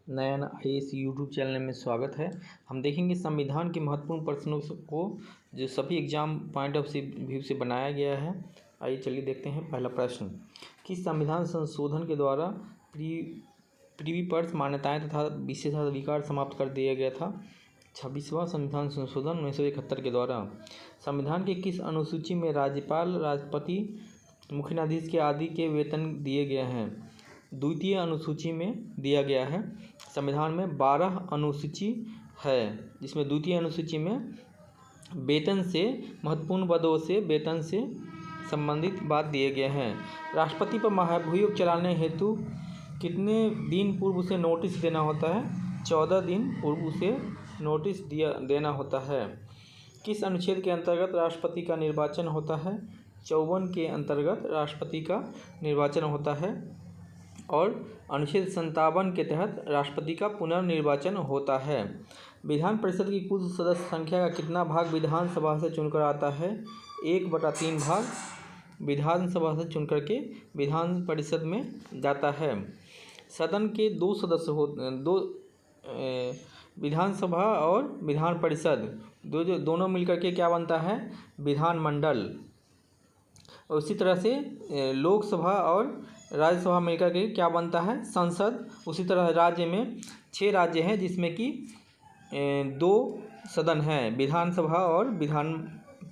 नयन IAS YouTube channel में स्वागत है। हम देखेंगे संविधान के महत्वपूर्ण प्रश्नों को जो सभी एग्जाम पॉइंट ऑफ व्यू से बनाया गया है। आइए चलिए देखते हैं। पहला प्रश्न, किस संविधान संशोधन के द्वारा प्रीवी पर्स मान्यताएं तथा विशेषाधिकार समाप्त कर दिया गया था? 26वां संविधान संशोधन 1971 के द्वारा। संविधान के किस अनुसूची में राज्यपाल, राष्ट्रपति, मुख्य न्यायाधीश के आदि के वेतन दिए गए हैं? द्वितीय अनुसूची में दिया गया है। संविधान में 12 अनुसूची है, जिसमें द्वितीय अनुसूची में वेतन से महत्वपूर्ण पदों से वेतन से संबंधित बात दिए गए हैं। राष्ट्रपति पर महाभियोग चलाने हेतु कितने दिन पूर्व उसे नोटिस देना होता है? 14 दिन पूर्व उसे नोटिस देना होता है। किस अनुच्छेद के अंतर्गत राष्ट्रपति का निर्वाचन होता है? 54 के अंतर्गत राष्ट्रपति का निर्वाचन होता है और अनुच्छेद 57 के तहत राष्ट्रपति का पुनर्निर्वाचन होता है। विधान परिषद की कुल सदस्य संख्या का कितना भाग विधानसभा से चुनकर आता है? 1/3 भाग विधानसभा से चुनकर के विधान परिषद में जाता है। सदन के 2 सदस्य विधानसभा और विधान परिषद दोनों मिलकर के क्या बनता है? विधानमंडल। उसी तरह से लोकसभा और राज्यसभा मिलकर के क्या बनता है? संसद। उसी तरह राज्य में 6 राज्य हैं, जिसमें कि 2 सदन हैं, विधानसभा और विधान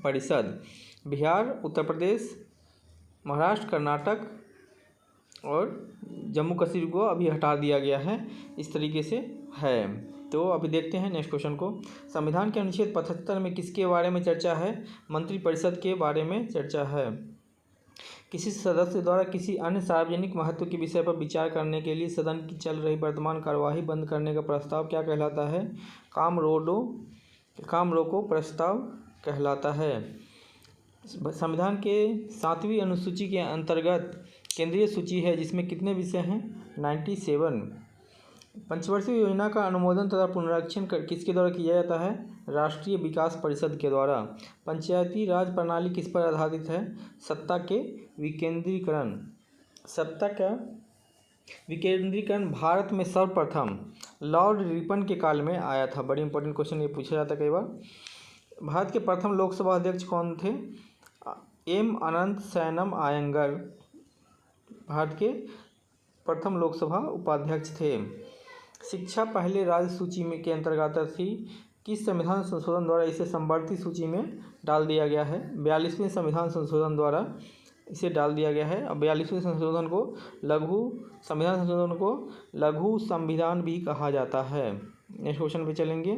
परिषद। बिहार, उत्तर प्रदेश, महाराष्ट्र, कर्नाटक और जम्मू कश्मीर को अभी हटा दिया गया है। इस तरीके से है। तो अभी देखते हैं नेक्स्ट क्वेश्चन को। संविधान के अनुच्छेद 75 में किसके बारे में चर्चा है? मंत्रिपरिषद के बारे में चर्चा है। किसी सदस्य द्वारा किसी अन्य सार्वजनिक महत्व के विषय पर विचार करने के लिए सदन की चल रही वर्तमान कार्यवाही बंद करने का प्रस्ताव क्या कहलाता है? काम रोको प्रस्ताव कहलाता है। संविधान के 7वीं अनुसूची के अंतर्गत केंद्रीय सूची है, जिसमें कितने विषय हैं? 97। पंचवर्षीय योजना का अनुमोदन तथा पुनरीक्षण किसके द्वारा किया जाता है? राष्ट्रीय विकास परिषद के द्वारा। पंचायती राज प्रणाली किस पर आधारित है? सत्ता के विकेंद्रीकरण। सत्ता का विकेंद्रीकरण भारत में सर्वप्रथम लॉर्ड रिपन के काल में आया था। बड़ी इंपॉर्टेंट क्वेश्चन ये पूछा जाता है कई बार। भारत के प्रथम लोकसभा अध्यक्ष कौन थे? एम अनंत सैनम आयंगर भारत के प्रथम लोकसभा उपाध्यक्ष थे। शिक्षा पहले राज्य सूची में के अंतर्गत थी। किस संविधान संशोधन द्वारा इसे समवर्ती सूची में डाल दिया गया है? 42वें संविधान संशोधन द्वारा इसे डाल दिया गया है। अब 42वें संशोधन को लघु संविधान भी कहा जाता है। नेक्स्ट क्वेश्चन पे चलेंगे।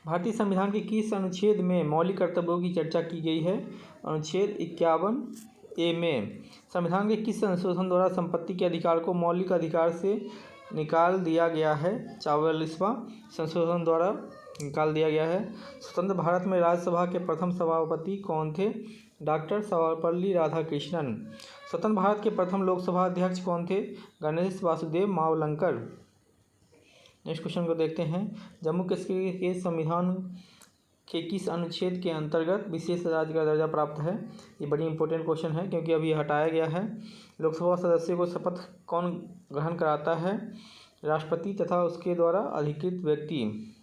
भारतीय संविधान के किस अनुच्छेद में मौलिक कर्तव्यों की चर्चा की गई है? अनुच्छेद 51A में। संविधान के किस संशोधन द्वारा संपत्ति के अधिकार को मौलिक अधिकार से निकाल दिया गया है? 44वां संशोधन द्वारा निकाल दिया गया है। स्वतंत्र भारत में राज्यसभा के प्रथम सभापति कौन थे? डॉक्टर सर्वपल्ली राधाकृष्णन। स्वतंत्र भारत के प्रथम लोकसभा अध्यक्ष कौन थे? गणेश वासुदेव मावलंकर। नेक्स्ट क्वेश्चन को देखते हैं। जम्मू कश्मीर के संविधान के किस अनुच्छेद के अंतर्गत विशेष राज्य का दर्जा प्राप्त है? ये बड़ी इंपॉर्टेंट क्वेश्चन है, क्योंकि अभी हटाया गया है। लोकसभा सदस्य को शपथ कौन ग्रहण कराता है? राष्ट्रपति तथा उसके द्वारा अधिकृत व्यक्ति।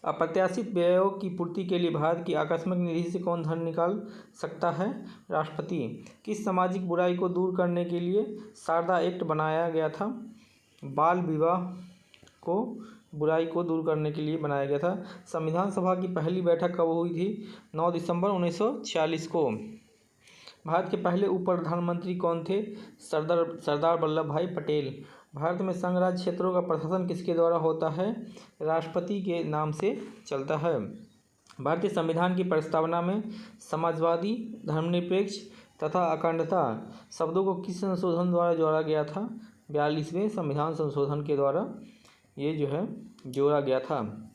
अप्रत्याशित व्ययों की पूर्ति के लिए भारत की आकस्मिक निधि से कौन धन निकाल सकता है? राष्ट्रपति। किस सामाजिक बुराई को दूर करने के लिए शारदा एक्ट बनाया गया था? बाल विवाह को बुराई को दूर करने के लिए बनाया गया था। संविधान सभा की पहली बैठक कब हुई थी? 9 दिसंबर 1946 को। भारत के पहले उप प्रधानमंत्री कौन थे? सरदार वल्लभ भाई पटेल। भारत में संघ राज्य क्षेत्रों का प्रशासन किसके द्वारा होता है? राष्ट्रपति के नाम से चलता है। भारतीय संविधान की प्रस्तावना में समाजवादी, धर्मनिरपेक्ष तथा अखंडता शब्दों को किस संशोधन द्वारा जोड़ा गया था? 42वें संविधान संशोधन के द्वारा ये जो है जोड़ा गया था।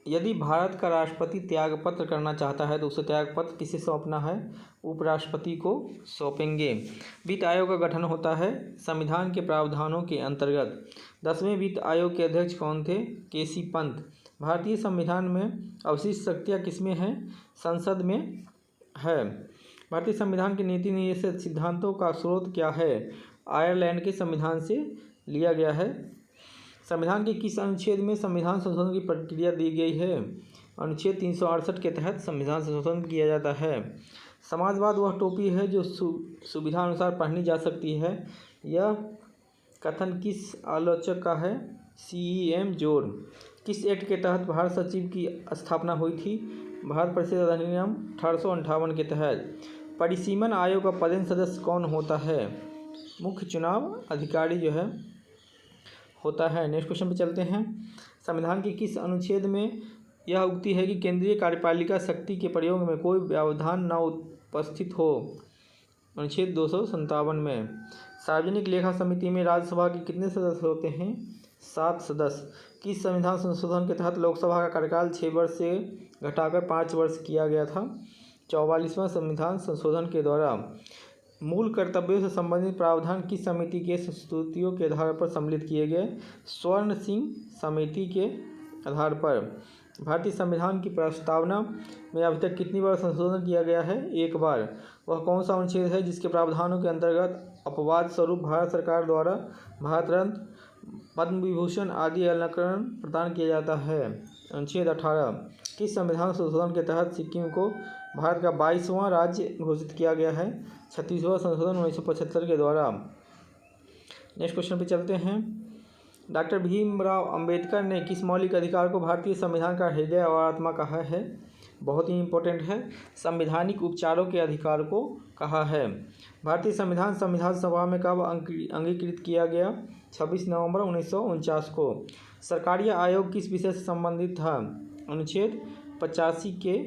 यदि भारत का राष्ट्रपति त्यागपत्र करना चाहता है तो उसे त्यागपत्र किसे सौंपना है? उपराष्ट्रपति को सौंपेंगे। वित्त आयोग का गठन होता है संविधान के प्रावधानों के अंतर्गत। 10वें वित्त आयोग के अध्यक्ष कौन थे? केसी पंत। भारतीय संविधान में अवशिष्ट शक्तियाँ किसमें हैं? संसद में है। भारतीय संविधान के नीति निर्देशक सिद्धांतों का स्रोत क्या है? आयरलैंड के संविधान से लिया गया है। संविधान के किस अनुच्छेद में संविधान संशोधन की प्रक्रिया दी गई है? अनुच्छेद 368 के तहत संविधान संशोधन किया जाता है। समाजवाद वह टोपी है जो सुविधा अनुसार पहनी जा सकती है। यह कथन किस आलोचक का है? CEM जोर। किस एक्ट के तहत भारत सचिव की स्थापना हुई थी? भारत परिषद अधिनियम 1858 के तहत। परिसीमन आयोग का पदेन सदस्य कौन होता है? मुख्य चुनाव अधिकारी जो है होता है। नेक्स्ट क्वेश्चन पे चलते हैं। संविधान के किस अनुच्छेद में यह उक्ति है कि केंद्रीय कार्यपालिका शक्ति के प्रयोग में कोई व्यवधान न उपस्थित हो? अनुच्छेद 257 में। सार्वजनिक लेखा समिति में राज्यसभा के कितने सदस्य होते हैं? 7 सदस्य। किस संविधान संशोधन के तहत लोकसभा का कार्यकाल 6 वर्ष से घटाकर 5 वर्ष किया गया था? 44वां संविधान संशोधन के द्वारा। मूल कर्तव्यों से संबंधित प्रावधान किस समिति के संस्तुतियों के आधार पर सम्मिलित किए गए? स्वर्ण सिंह समिति के आधार पर। भारतीय संविधान की प्रस्तावना में अभी तक कितनी बार संशोधन किया गया है? 1 बार। वह कौन सा अनुच्छेद है जिसके प्रावधानों के अंतर्गत अपवाद स्वरूप भारत सरकार द्वारा भारत रत्न, पद्म विभूषण आदि अलंकरण प्रदान किया जाता है? अनुच्छेद 18। किस संविधान संशोधन के तहत सिक्किम को भारत का 22वां राज्य घोषित किया गया है? 36वां संशोधन 1975 के द्वारा। नेक्स्ट क्वेश्चन पे चलते हैं। डॉक्टर भीमराव अंबेडकर ने किस मौलिक अधिकार को भारतीय संविधान का हृदय और आत्मा कहा है? बहुत ही इंपॉर्टेंट है। संवैधानिक उपचारों के अधिकार को कहा है। भारतीय संविधान संविधान सभा में कब अंगीकृत किया गया? 26 नवंबर 1949 को। सरकारी आयोग किस विषय से संबंधित था? अनुच्छेद 85 के।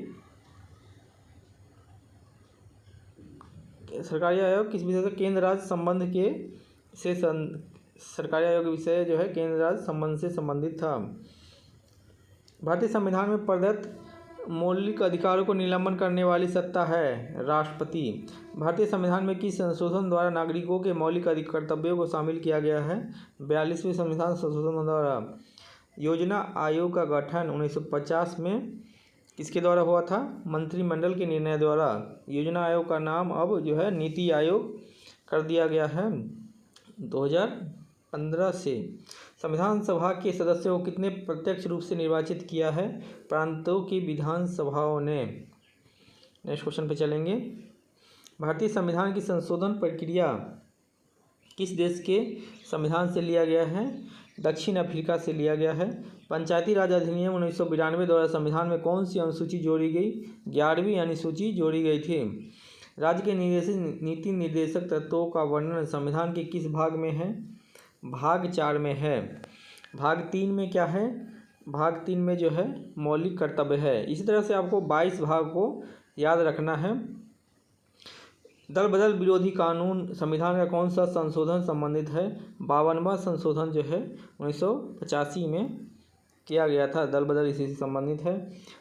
सरकारी आयोग किस विषय से? केंद्र राज्य संबंध के से सरकारी आयोग विषय जो है केंद्र राज्य संबंध से संबंधित था। भारतीय संविधान में प्रदत्त मौलिक अधिकारों को निलंबन करने वाली सत्ता है राष्ट्रपति। भारतीय संविधान में किस संशोधन द्वारा नागरिकों के मौलिक कर्तव्यों को शामिल किया गया है? 42वें संविधान संशोधन द्वारा। योजना आयोग का गठन 1950 में किसके द्वारा हुआ था? मंत्रिमंडल के निर्णय द्वारा। योजना आयोग का नाम अब जो है नीति आयोग कर दिया गया है 2015 से। संविधान सभा के सदस्यों को कितने प्रत्यक्ष रूप से निर्वाचित किया है? प्रांतों की विधानसभाओं ने। नेक्स्ट क्वेश्चन पे चलेंगे। भारतीय संविधान की संशोधन प्रक्रिया किस देश के संविधान से लिया गया है? दक्षिण अफ्रीका से लिया गया है। पंचायती राज अधिनियम 1992 द्वारा संविधान में कौन सी अनुसूची जोड़ी गई? 11वीं अनुसूची जोड़ी गई थी। राज्य के नीति निर्देशक तत्वों का वर्णन संविधान के किस भाग में है? भाग 4 में है। भाग 3 में क्या है? भाग 3 में जो है मौलिक कर्तव्य है। इसी तरह से आपको 22 भाग को याद रखना है। दल बदल विरोधी कानून संविधान का कौन सा संशोधन संबंधित है? 52वां संशोधन जो है 1985 में किया गया था। दल बदल इसी से संबंधित है।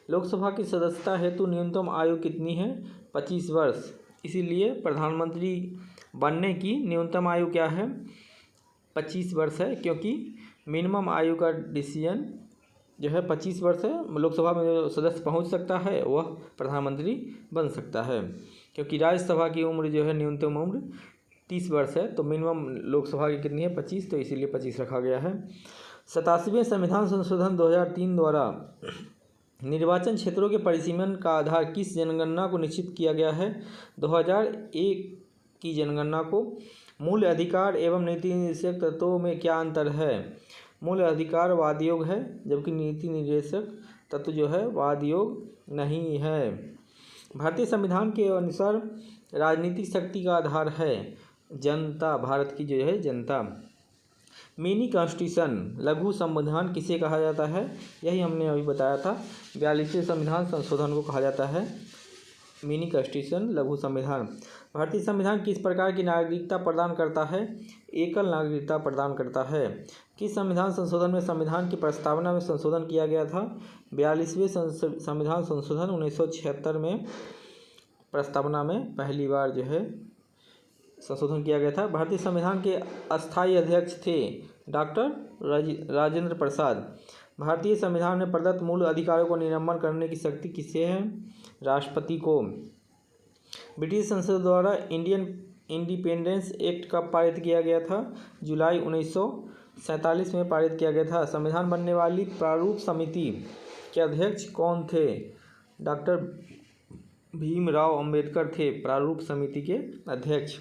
लोकसभा की सदस्यता हेतु न्यूनतम आयु कितनी है? 25 वर्ष। इसीलिए प्रधानमंत्री बनने की न्यूनतम आयु क्या है? 25 वर्ष है, क्योंकि मिनिमम आयु का डिसीजन जो है 25 वर्ष है। लोकसभा में जो सदस्य पहुंच सकता है वह प्रधानमंत्री बन सकता है, क्योंकि राज्यसभा की उम्र जो है न्यूनतम उम्र 30 वर्ष है, तो मिनिमम लोकसभा की कितनी है? 25, तो इसीलिए 25 रखा गया है। 87वें संविधान संशोधन 2003 द्वारा निर्वाचन क्षेत्रों के परिसीमन का आधार किस जनगणना को निश्चित किया गया है? 2001 की जनगणना को। मूल अधिकार एवं नीति निर्देशक तत्वों में क्या अंतर है? मूल अधिकार वादयोग है, जबकि नीति निर्देशक तत्व जो है वादयोग नहीं है। भारतीय संविधान के अनुसार राजनीतिक शक्ति का आधार है जनता, भारत की जो है जनता। मिनी कॉन्स्टिट्यूशन लघु संविधान किसे कहा जाता है? यही हमने अभी बताया था। 42वें संविधान संशोधन को कहा जाता है मिनी कॉन्स्टिट्यूशन लघु संविधान। भारतीय संविधान किस प्रकार की नागरिकता प्रदान करता है? एकल नागरिकता प्रदान करता है। किस संविधान संशोधन में संविधान की प्रस्तावना में संशोधन किया गया था? 42वें संविधान संशोधन 1976 में प्रस्तावना में पहली बार जो है संशोधन किया गया था। भारतीय संविधान के अस्थायी अध्यक्ष थे डॉक्टर राजेंद्र प्रसाद। भारतीय संविधान में प्रदत्त मूल अधिकारों को निलंबन करने की शक्ति किसे है? राष्ट्रपति को। ब्रिटिश संसद द्वारा इंडियन इंडिपेंडेंस एक्ट कब पारित किया गया था? जुलाई 1947 में पारित किया गया था। संविधान बनने वाली प्रारूप समिति के अध्यक्ष कौन थे? डॉक्टर भीमराव अंबेडकर थे प्रारूप समिति के अध्यक्ष।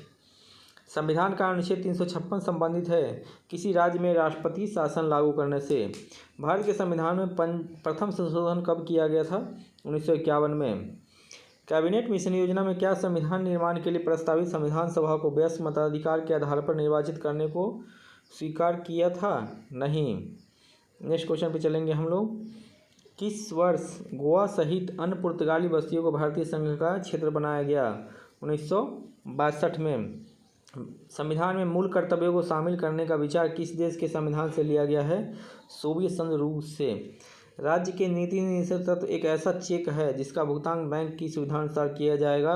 संविधान का अनुच्छेद 356 संबंधित है किसी राज्य में राष्ट्रपति शासन लागू करने से। भारत के संविधान में प्रथम संशोधन कब किया गया था? 1951 में। कैबिनेट मिशन योजना में क्या संविधान निर्माण के लिए प्रस्तावित संविधान सभा को वयस्क मताधिकार के आधार पर निर्वाचित करने को स्वीकार किया था? नहीं। नेक्स्ट क्वेश्चन पे चलेंगे हम लोग। किस वर्ष गोवा सहित अन्य पुर्तगाली बस्तियों को भारतीय संघ का क्षेत्र बनाया गया? 1962 में। संविधान में मूल कर्तव्यों को शामिल करने का विचार किस देश के संविधान से लिया गया है? सोवियत संघ रूस से। राज्य के नीति निर्देशक तत्व एक ऐसा चेक है जिसका भुगतान बैंक की सुविधानुसार किया जाएगा।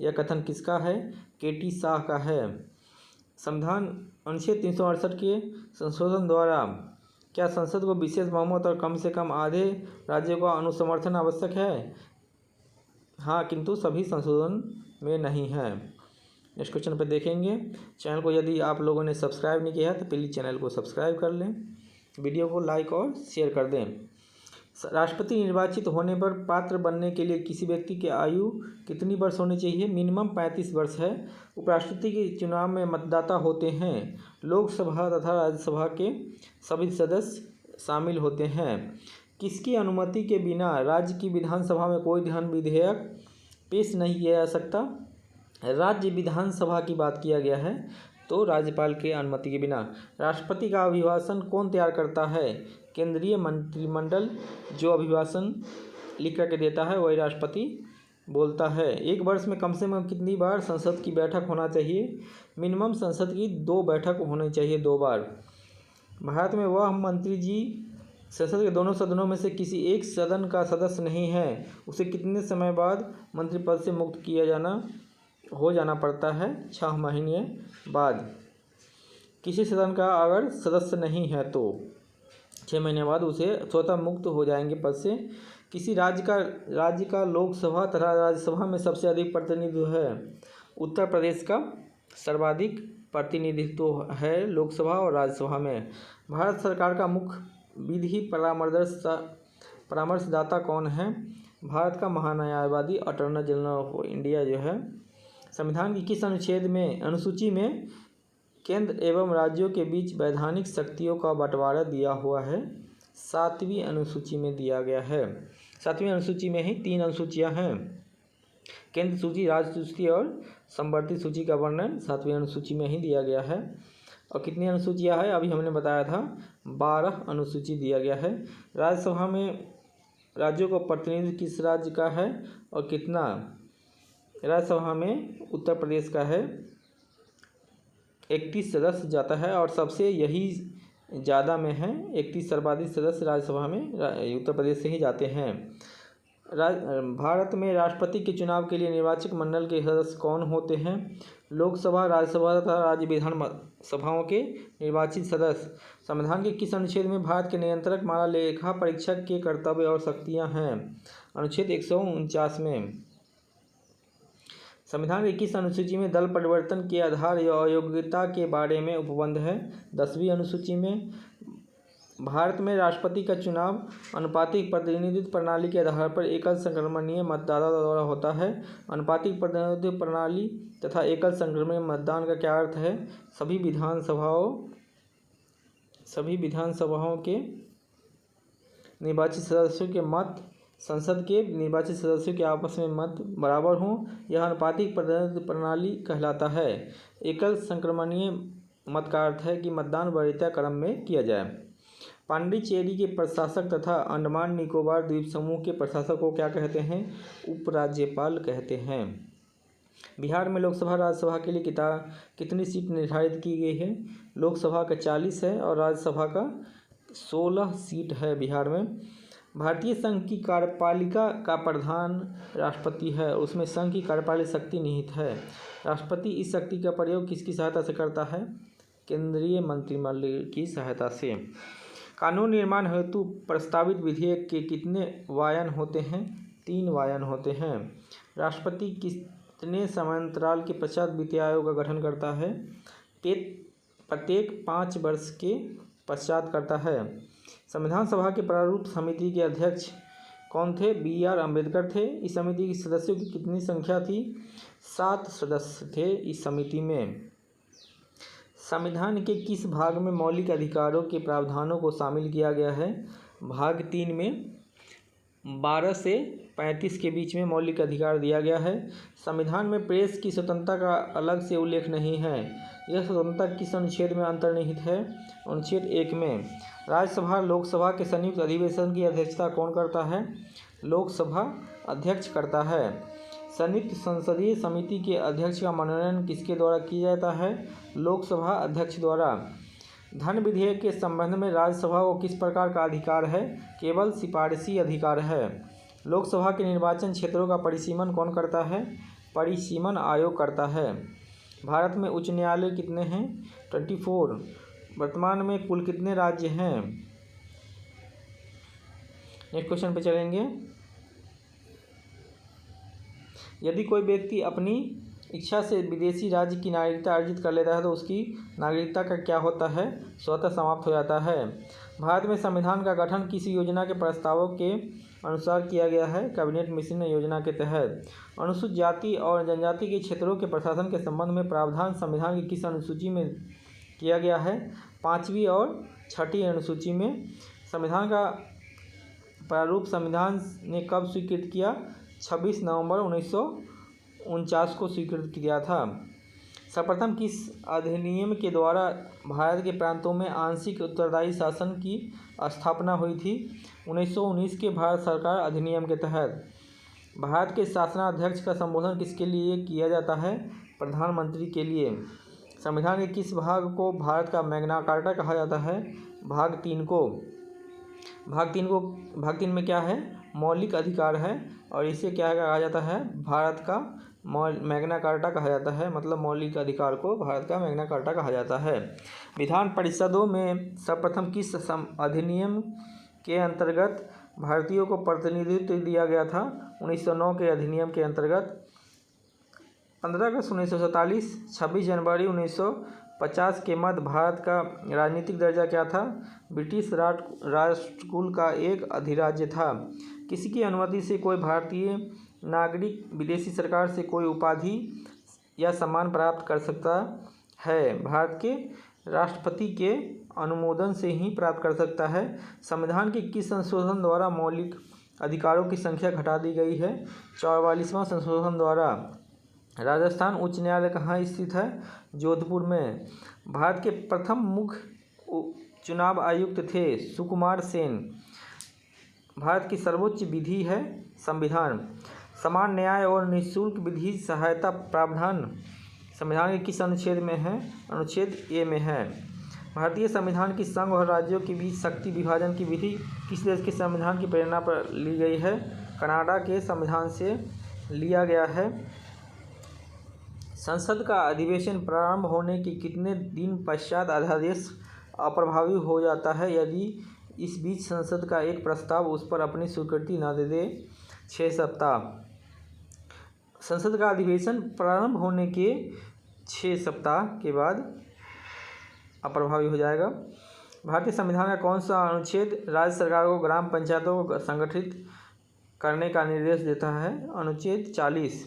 यह कथन किसका है? केटी शाह का है। संविधान अनुच्छेद 368 के संशोधन द्वारा क्या संसद को विशेष बहुमत और कम से कम आधे राज्यों का अनुसमर्थन आवश्यक है? हाँ, किंतु सभी संशोधन में नहीं है। नेक्स्ट क्वेश्चन पे देखेंगे। चैनल को यदि आप लोगों ने सब्सक्राइब नहीं किया है तो प्लीज़ चैनल को सब्सक्राइब कर लें, वीडियो को लाइक और शेयर कर दें। राष्ट्रपति निर्वाचित होने पर पात्र बनने के लिए किसी व्यक्ति की आयु कितनी वर्ष होनी चाहिए? मिनिमम 35 वर्ष है। उपराष्ट्रपति के चुनाव में मतदाता होते हैं। लोकसभा तथा राज्यसभा के सभी सदस्य शामिल होते हैं। किसकी अनुमति के बिना राज्य की विधानसभा में कोई विधेयक पेश नहीं किया जा सकता? राज्य विधानसभा की बात किया गया है तो राज्यपाल के अनुमति के बिना। राष्ट्रपति का अभिभाषण कौन तैयार करता है? केंद्रीय मंत्रिमंडल जो अभिभाषण लिख करके देता है वही राष्ट्रपति बोलता है। एक वर्ष में कम से कम कितनी बार संसद की बैठक होना चाहिए? मिनिमम संसद की 2 बैठक होनी चाहिए, 2 बार। भारत में वह मंत्री जी संसद के दोनों सदनों में से किसी एक सदन का सदस्य नहीं है, उसे कितने समय बाद मंत्री पद से मुक्त हो जाना पड़ता है? 6 महीने बाद। किसी सदन का अगर सदस्य नहीं है तो 6 महीने बाद उसे स्वतः मुक्त हो जाएंगे पद से। किसी राज्य का लोकसभा तथा राज्यसभा में सबसे अधिक प्रतिनिधित्व है? उत्तर प्रदेश का सर्वाधिक प्रतिनिधित्व है लोकसभा और राज्यसभा में। भारत सरकार का मुख्य विधि परामर्शदाता कौन है? भारत का महान्यायवादी अटॉर्नी जनरल ऑफ इंडिया जो है। संविधान की किस अनुसूची में केंद्र एवं राज्यों के बीच वैधानिक शक्तियों का बंटवारा दिया हुआ है? 7वीं अनुसूची में दिया गया है। 7वीं अनुसूची में ही 3 अनुसूचियां हैं। केंद्र सूची, राज्य सूची और संवर्ती सूची का वर्णन 7वीं अनुसूची में ही दिया गया है। और कितनी अनुसूचियां हैं? अभी हमने बताया था 12 अनुसूची दिया गया है। राज्यसभा में राज्यों का प्रतिनिधित्व किस राज्य का है और कितना? राज्यसभा में उत्तर प्रदेश का है, 31 सदस्य जाता है और सबसे यही ज़्यादा में है। 31 सर्वाधिक सदस्य राज्यसभा में उत्तर प्रदेश से ही जाते हैं। भारत में राष्ट्रपति के चुनाव के लिए निर्वाचक मंडल के सदस्य कौन होते हैं? लोकसभा, राज्यसभा तथा राज्य विधान सभाओं के निर्वाचित सदस्य। संविधान के किस अनुच्छेद में भारत के नियंत्रक माला लेखा परीक्षक के कर्तव्य और शक्तियां हैं? अनुच्छेद 149 में। संविधान की किस अनुसूची में दल परिवर्तन के आधार या अयोग्यता के बारे में उपबंध है? 10वीं अनुसूची में। भारत में राष्ट्रपति का चुनाव अनुपातिक प्रतिनिधित्व प्रणाली के आधार पर एकल संक्रमणीय मतदाता द्वारा होता है। अनुपातिक प्रतिनिधित्व प्रणाली तथा एकल संक्रमणीय मतदान का क्या अर्थ है? सभी विधानसभाओं के निर्वाचित सदस्यों के मत संसद के निर्वाचित सदस्यों के आपस में मत बराबर हों, यह अनुपातिक प्रतिनिधित्व प्रणाली कहलाता है। एकल संक्रमणीय मत का अर्थ है कि मतदान वरीयता क्रम में किया जाए। पांडिचेरी के प्रशासक तथा अंडमान निकोबार द्वीप समूह के प्रशासक को क्या कहते हैं? उपराज्यपाल कहते हैं। बिहार में लोकसभा राज्यसभा के लिए कितनी सीट निर्धारित की गई है? लोकसभा का 40 है और राज्यसभा का 16 सीट है बिहार में। भारतीय संघ की कार्यपालिका का प्रधान राष्ट्रपति है, उसमें संघ की कार्यपालिक शक्ति निहित है। राष्ट्रपति इस शक्ति का प्रयोग किसकी सहायता से करता है? केंद्रीय मंत्रिमंडल की सहायता से। कानून निर्माण हेतु प्रस्तावित विधेयक के कितने वायन होते हैं? 3 वायन होते हैं। राष्ट्रपति कितने समयांतराल के पश्चात वित्तीय आयोग का गठन करता है? प्रत्येक 5 वर्ष के पश्चात करता है। संविधान सभा के प्रारूप समिति के अध्यक्ष कौन थे? BR अम्बेडकर थे। इस समिति के सदस्यों की कितनी संख्या थी? 7 सदस्य थे इस समिति में। संविधान के किस भाग में मौलिक अधिकारों के प्रावधानों को शामिल किया गया है? भाग 3 में 12 से 35 के बीच में मौलिक अधिकार दिया गया है। संविधान में प्रेस की स्वतंत्रता का अलग से उल्लेख नहीं है। यह स्वतंत्रता किस अनुच्छेद में अंतर्निहित है? अनुच्छेद 1 में। राज्यसभा लोकसभा के संयुक्त अधिवेशन की अध्यक्षता कौन करता है? लोकसभा अध्यक्ष करता है। संयुक्त संसदीय समिति के अध्यक्ष का मनोनयन किसके द्वारा किया जाता है? लोकसभा अध्यक्ष द्वारा। धन विधेयक के संबंध में राज्यसभा को किस प्रकार का अधिकार है? केवल सिफारिशी अधिकार है। लोकसभा के निर्वाचन क्षेत्रों का परिसीमन कौन करता है? परिसीमन आयोग करता है। भारत में उच्च न्यायालय कितने हैं? 24। वर्तमान में कुल कितने राज्य हैं? नेक्स्ट क्वेश्चन पे चलेंगे। यदि कोई व्यक्ति अपनी इच्छा से विदेशी राज्य की नागरिकता अर्जित कर लेता है तो उसकी नागरिकता का क्या होता है? स्वतः समाप्त हो जाता है। भारत में संविधान का गठन किस योजना के प्रस्तावों के अनुसार किया गया है? कैबिनेट मिशन योजना के तहत। अनुसूचित जाति और जनजाति के क्षेत्रों के प्रशासन के संबंध में प्रावधान संविधान की किस अनुसूची में किया गया है? 5वीं और 6ठी अनुसूची में। संविधान का प्रारूप संविधान ने कब स्वीकृत किया? 26 नवंबर 1949 को स्वीकृत किया था। सर्वप्रथम किस अधिनियम के द्वारा भारत के प्रांतों में आंशिक उत्तरदायी शासन की स्थापना हुई थी? 1919 के भारत सरकार अधिनियम के तहत। भारत के शासनाध्यक्ष का संबोधन किसके लिए किया जाता है? प्रधानमंत्री के लिए। संविधान के किस भाग को भारत का मैग्ना कार्टा कहा जाता है? भाग 3 को। भाग 3 में क्या है? मौलिक अधिकार है और इसे क्या कहा जाता है? भारत का मैग्ना कार्टा कहा जाता है। मतलब मौलिक अधिकार को भारत का मैग्ना कार्टा कहा जाता है। विधान परिषदों में सर्वप्रथम किस अधिनियम के अंतर्गत भारतीयों को प्रतिनिधित्व दिया गया था? 1909 के अधिनियम के अंतर्गत। 15 अगस्त 1947, 26 जनवरी 1950 के मध्य भारत का राजनीतिक दर्जा क्या था? ब्रिटिश राष्ट्रकूल का एक अधिराज्य था। किसी की अनुमति से कोई भारतीय नागरिक विदेशी सरकार से कोई उपाधि या सम्मान प्राप्त कर सकता है? भारत के राष्ट्रपति के अनुमोदन से ही प्राप्त कर सकता है। संविधान के किस संशोधन द्वारा मौलिक अधिकारों की संख्या घटा दी गई है? 44वां संशोधन द्वारा। राजस्थान उच्च न्यायालय कहाँ स्थित है? जोधपुर में। भारत के प्रथम मुख्य चुनाव आयुक्त थे सुकुमार सेन। भारत की सर्वोच्च विधि है संविधान। समान न्याय और निःशुल्क विधि सहायता प्रावधान संविधान के किस अनुच्छेद में है? अनुच्छेद ए में है। भारतीय संविधान की संघ और राज्यों के बीच शक्ति विभाजन की विधि किस देश के संविधान की प्रेरणा पर ली गई है? कनाडा के संविधान से लिया गया है। संसद का अधिवेशन प्रारंभ होने के कितने दिन पश्चात अध्यादेश अप्रभावी हो जाता है यदि इस बीच संसद का एक प्रस्ताव उस पर अपनी स्वीकृति न दे दे? 6 सप्ताह। संसद का अधिवेशन प्रारंभ होने के 6 सप्ताह के बाद अप्रभावी हो जाएगा। भारतीय संविधान का कौन सा अनुच्छेद राज्य सरकार को ग्राम पंचायतों को संगठित करने का निर्देश देता है? अनुच्छेद 40।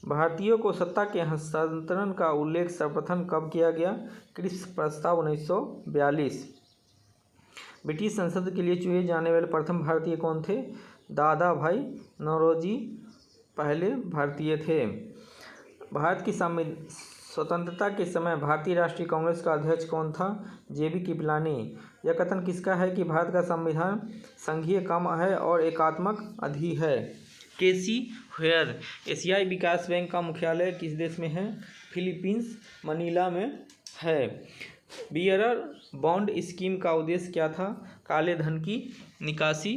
भारतीयों को सत्ता के हस्तांतरण का उल्लेख सर्वप्रथम कब किया गया? क्रिप्स प्रस्ताव 1942। ब्रिटिश संसद के लिए चुने जाने वाले प्रथम भारतीय कौन थे? दादा भाई नौरोजी पहले भारतीय थे। भारत की स्वतंत्रता के समय भारतीय राष्ट्रीय कांग्रेस का अध्यक्ष कौन था? JB कृपलानी। यह कथन किसका है कि भारत का संविधान संघीय कम है और एकात्मक अधि है? केसी हेयर। एशियाई विकास बैंक का मुख्यालय किस देश में है? फिलीपींस मनीला में है। बियरर बॉन्ड स्कीम का उद्देश्य क्या था? काले धन की निकासी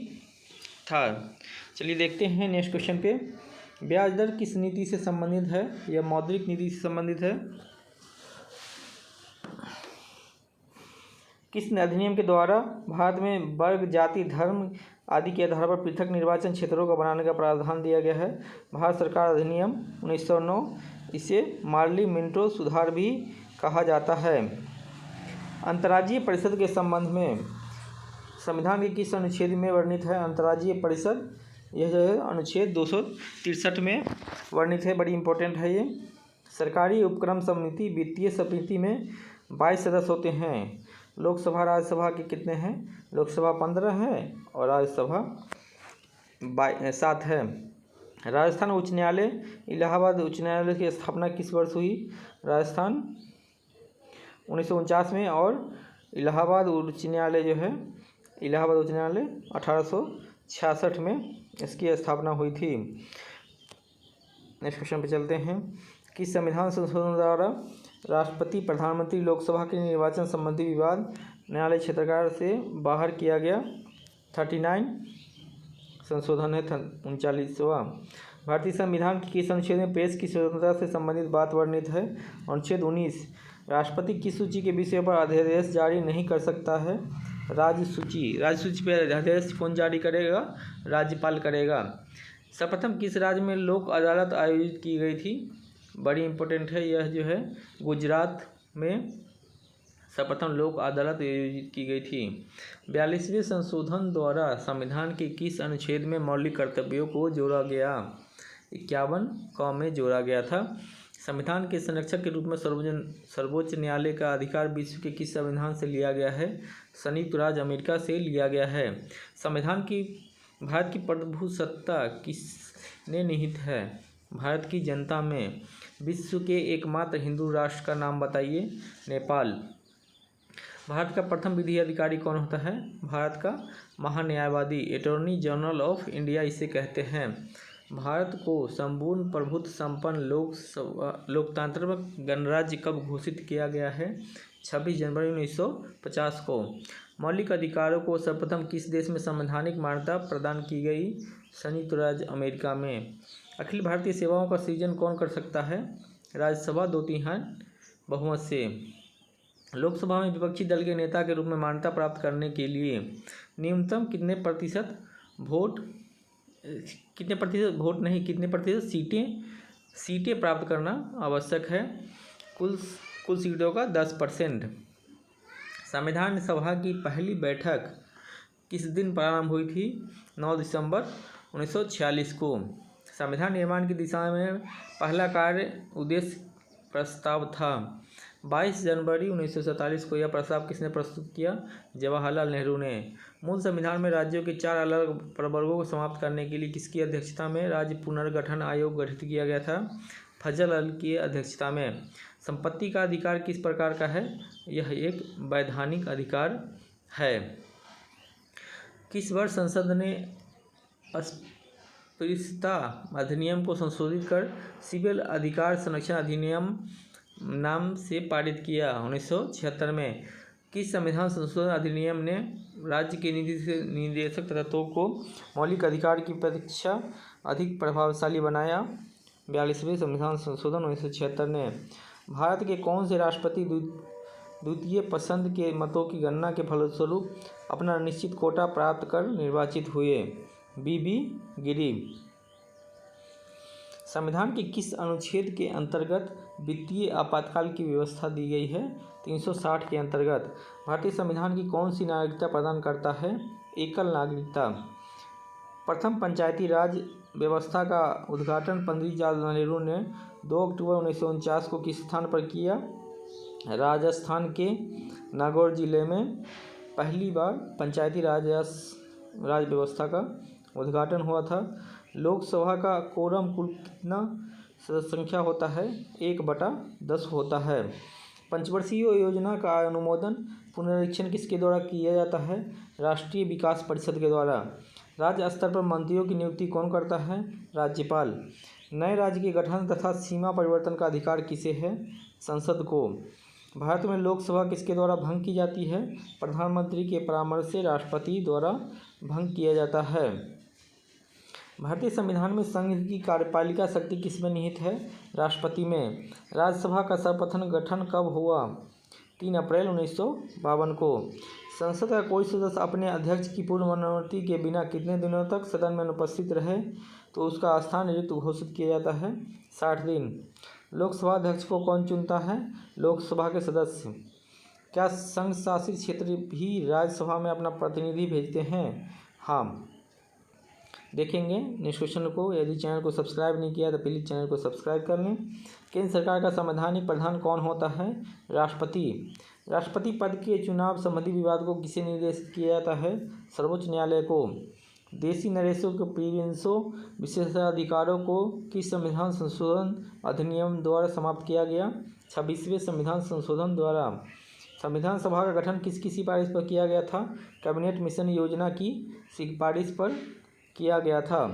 था। चलिए देखते हैं नेक्स्ट क्वेश्चन पे। ब्याज दर किस नीति से संबंधित है? यह मौद्रिक नीति से संबंधित है। किस अधिनियम के द्वारा भारत में वर्ग, जाति, धर्म आदि के आधार पर पृथक निर्वाचन क्षेत्रों का बनाने का प्रावधान दिया गया है? भारत सरकार अधिनियम 1909। इसे मार्ली मिंटो सुधार भी कहा जाता है। अंतर्राज्यीय परिषद के संबंध में संविधान के किस अनुच्छेद में वर्णित है? अंतर्राज्यीय परिषद यह जो है अनुच्छेद 263 में वर्णित है। बड़ी इंपॉर्टेंट है ये। सरकारी उपक्रम समिति वित्तीय समिति में 22 सदस्य होते हैं। लोकसभा राज्यसभा के कितने हैं? लोकसभा 15 है और राज्यसभा 7 है। राजस्थान उच्च न्यायालय, इलाहाबाद उच्च न्यायालय की स्थापना किस वर्ष हुई? राजस्थान 1949 में और इलाहाबाद उच्च न्यायालय जो है इलाहाबाद उच्च न्यायालय 1866 में इसकी स्थापना हुई थी। नेक्स्ट क्वेश्चन पे चलते हैं। किस संविधान संशोधन द्वारा राष्ट्रपति, प्रधानमंत्री, लोकसभा के निर्वाचन संबंधी विवाद न्यायालय क्षेत्राधिकार से बाहर किया गया? 39 संशोधन है 39वां। भारतीय संविधान के किस अनुच्छेद में प्रेस की स्वतंत्रता से संबंधित बात वर्णित है? अनुच्छेद 19। राष्ट्रपति किस सूची के विषय पर अध्यादेश जारी नहीं कर सकता है? राज्य सूची। राज्य सूची पर अध्यादेश कौन जारी करेगा? राज्यपाल करेगा। सर्वप्रथम किस राज्य में लोक अदालत आयोजित की गई थी? बड़ी इंपॉर्टेंट है यह जो है गुजरात में सर्वप्रथम लोक अदालत आयोजित की गई थी। 42वें संशोधन द्वारा संविधान के किस अनुच्छेद में मौलिक कर्तव्यों को जोड़ा गया? 51 क में जोड़ा गया था। संविधान के संरक्षक के रूप में सर्वोच्च न्यायालय का अधिकार विश्व के किस संविधान से लिया गया है? संयुक्त राज्य अमेरिका से लिया गया है। संविधान की भारत की प्रभुसत्ता किसने निहित है? भारत की जनता में। विश्व के एकमात्र हिंदू राष्ट्र का नाम बताइए? नेपाल। भारत का प्रथम विधि अधिकारी कौन होता है? भारत का महान्यायवादी, अटॉर्नी जनरल ऑफ इंडिया इसे कहते हैं। भारत को संपूर्ण प्रभुत्व संपन्न लोकतांत्रिक गणराज्य कब घोषित किया गया है? 26 जनवरी 1950 को। मौलिक अधिकारों को सर्वप्रथम किस देश में संवैधानिक मान्यता प्रदान की गई? संयुक्त राज्य अमेरिका में। अखिल भारतीय सेवाओं का सृजन कौन कर सकता है? राज्यसभा 2/3 बहुमत से। लोकसभा में विपक्षी दल के नेता के रूप में मान्यता प्राप्त करने के लिए न्यूनतम कितने प्रतिशत सीटें प्राप्त करना आवश्यक है? कुल सीटों का 10%। संविधान सभा की पहली बैठक किस दिन प्रारंभ हुई थी? 9 दिसंबर 1946 को। संविधान निर्माण की दिशा में पहला कार्य उद्देश्य प्रस्ताव था। 22 जनवरी 1947 को यह प्रस्ताव किसने प्रस्तुत किया? जवाहरलाल नेहरू ने। मूल संविधान में राज्यों के 4 अलग प्रवर्गों को समाप्त करने के लिए किसकी अध्यक्षता में राज्य पुनर्गठन आयोग गठित किया गया था? फजल अली की अध्यक्षता में। संपत्ति का अधिकार किस प्रकार का है? यह एक वैधानिक अधिकार है। किस वर्ष संसद ने अस्पृश्यता अधिनियम को संशोधित कर सिविल अधिकार संरक्षण अधिनियम नाम से पारित किया? 1976 में। किस संविधान संशोधन अधिनियम ने राज्य के निदेशक तत्वों को मौलिक अधिकार की अपेक्षा अधिक प्रभावशाली बनाया? 42वें संविधान संशोधन 1976 ने। भारत के कौन से राष्ट्रपति द्वितीय पसंद के मतों की गणना के फलस्वरूप अपना निश्चित कोटा प्राप्त कर निर्वाचित हुए? बीबी गिरी। संविधान के किस अनुच्छेद के अंतर्गत वित्तीय आपातकाल की व्यवस्था दी गई है? 360 के अंतर्गत। भारतीय संविधान की कौन सी नागरिकता प्रदान करता है? एकल नागरिकता। प्रथम पंचायती राज व्यवस्था का उद्घाटन पंडित जवाहरलाल नेहरू ने 2 अक्टूबर 1949 को किस स्थान पर किया? राजस्थान के नागौर जिले में पहली बार पंचायती राज व्यवस्था का उद्घाटन हुआ था। लोकसभा का कोरम कुल कितना संख्या होता है? 1/10 होता है। पंचवर्षीय योजना का अनुमोदन पुनरीक्षण किसके द्वारा किया जाता है? राष्ट्रीय विकास परिषद के द्वारा। राज्य स्तर पर मंत्रियों की नियुक्ति कौन करता है? राज्यपाल। नए राज्य के गठन तथा सीमा परिवर्तन का अधिकार किसे है? संसद को। भारत में लोकसभा किसके द्वारा भंग की जाती है? प्रधानमंत्री के परामर्श से राष्ट्रपति द्वारा भंग किया जाता है। भारतीय संविधान में संघ की कार्यपालिका शक्ति किसमें निहित है? राष्ट्रपति में। राज्यसभा का सर्वप्रथम गठन कब हुआ? 3 अप्रैल 1952 को। संसद का कोई सदस्य अपने अध्यक्ष की पूर्व अनुमति के बिना कितने दिनों तक सदन में अनुपस्थित रहे तो उसका स्थान रिक्त घोषित किया जाता है? 60 दिन। लोकसभा अध्यक्ष को कौन चुनता है? लोकसभा के सदस्य। क्या संघ शासित क्षेत्र भी राज्यसभा में अपना प्रतिनिधि भेजते हैं? हाँ। देखेंगे नेक्स्ट क्वेश्चन को। यदि चैनल को सब्सक्राइब नहीं किया तो प्लीज़ चैनल को सब्सक्राइब कर लें। केंद्र सरकार का संवैधानिक प्रधान कौन होता है? राष्ट्रपति। राष्ट्रपति पद के चुनाव संबंधी विवाद को किसे निर्देशित किया जाता है? सर्वोच्च न्यायालय को। देशी नरेशों के प्रीवेंशो विशेषाधिकारों को किस संविधान संशोधन अधिनियम द्वारा समाप्त किया गया? 26वें संविधान संशोधन द्वारा। संविधान सभा का गठन किसकी सिफारिश पर किया गया था? कैबिनेट मिशन योजना की सिफारिश पर किया गया था।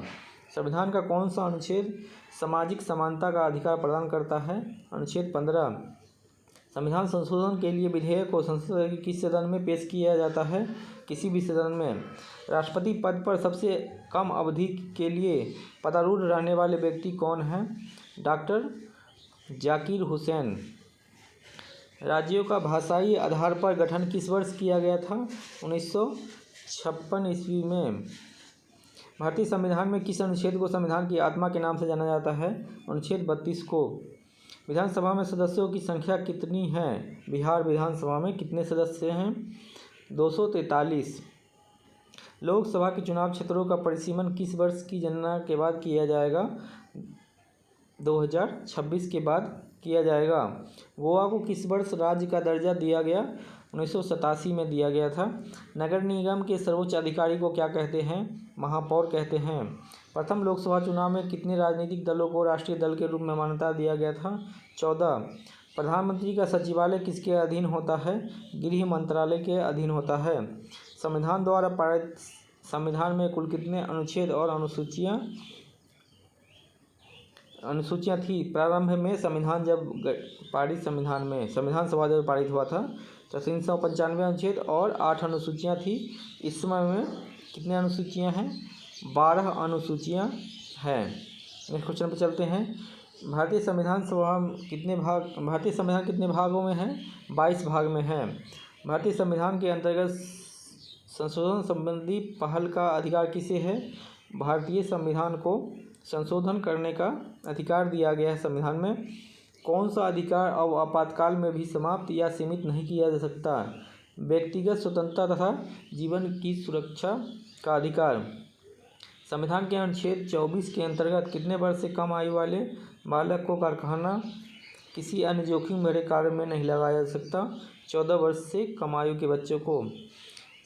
संविधान का कौन सा अनुच्छेद सामाजिक समानता का अधिकार प्रदान करता है? अनुच्छेद 15। संविधान संशोधन के लिए विधेयक को संसद के किस सदन में पेश किया जाता है? किसी भी सदन में। राष्ट्रपति पद पर सबसे कम अवधि के लिए पदारूढ़ रहने वाले व्यक्ति कौन हैं? डॉक्टर जाकिर हुसैन। राज्यों का भाषाई आधार पर गठन किस वर्ष किया गया था? 1956 ईस्वी में। भारतीय संविधान में किस अनुच्छेद को संविधान की आत्मा के नाम से जाना जाता है? अनुच्छेद 32 को। विधानसभा में सदस्यों की संख्या कितनी है? बिहार विधानसभा में कितने सदस्य हैं? 243। लोकसभा के चुनाव क्षेत्रों का परिसीमन किस वर्ष की जनगणना के बाद किया जाएगा? 2026 के बाद किया जाएगा। गोवा को किस वर्ष राज्य का दर्जा दिया गया? 1987 में दिया गया था। नगर निगम के सर्वोच्च अधिकारी को क्या कहते हैं? महापौर कहते हैं। प्रथम लोकसभा चुनाव में कितने राजनीतिक दलों को राष्ट्रीय दल के रूप में मान्यता दिया गया था? 14। प्रधानमंत्री का सचिवालय किसके अधीन होता है? गृह मंत्रालय के अधीन होता है। संविधान द्वारा पारित संविधान में कुल कितने अनुच्छेद और अनुसूचियाँ थी? प्रारंभ में संविधान जब पारित संविधान सभा जब पारित हुआ था तो 395 अनुच्छेद और 8 अनुसूचियाँ थी। इस समय में कितने अनुसूचियाँ हैं? 12 अनुसूचियाँ हैं। नेक्स्ट क्वेश्चन पर चलते हैं। भारतीय संविधान कितने भागों में है? 22 भाग में है। भारतीय संविधान के अंतर्गत संशोधन संबंधी पहल का अधिकार किसे है? भारतीय संविधान को संशोधन करने का अधिकार दिया गया है। संविधान में कौन सा अधिकार अब आपातकाल में भी समाप्त या सीमित नहीं किया जा सकता? व्यक्तिगत स्वतंत्रता तथा जीवन की सुरक्षा का अधिकार। संविधान के अनुच्छेद 24 के अंतर्गत कितने वर्ष से कम आयु वाले बालक को कारखाना किसी अन्य जोखिम भरे कार्य में नहीं लगाया जा सकता? 14 वर्ष से कम आयु के बच्चों को।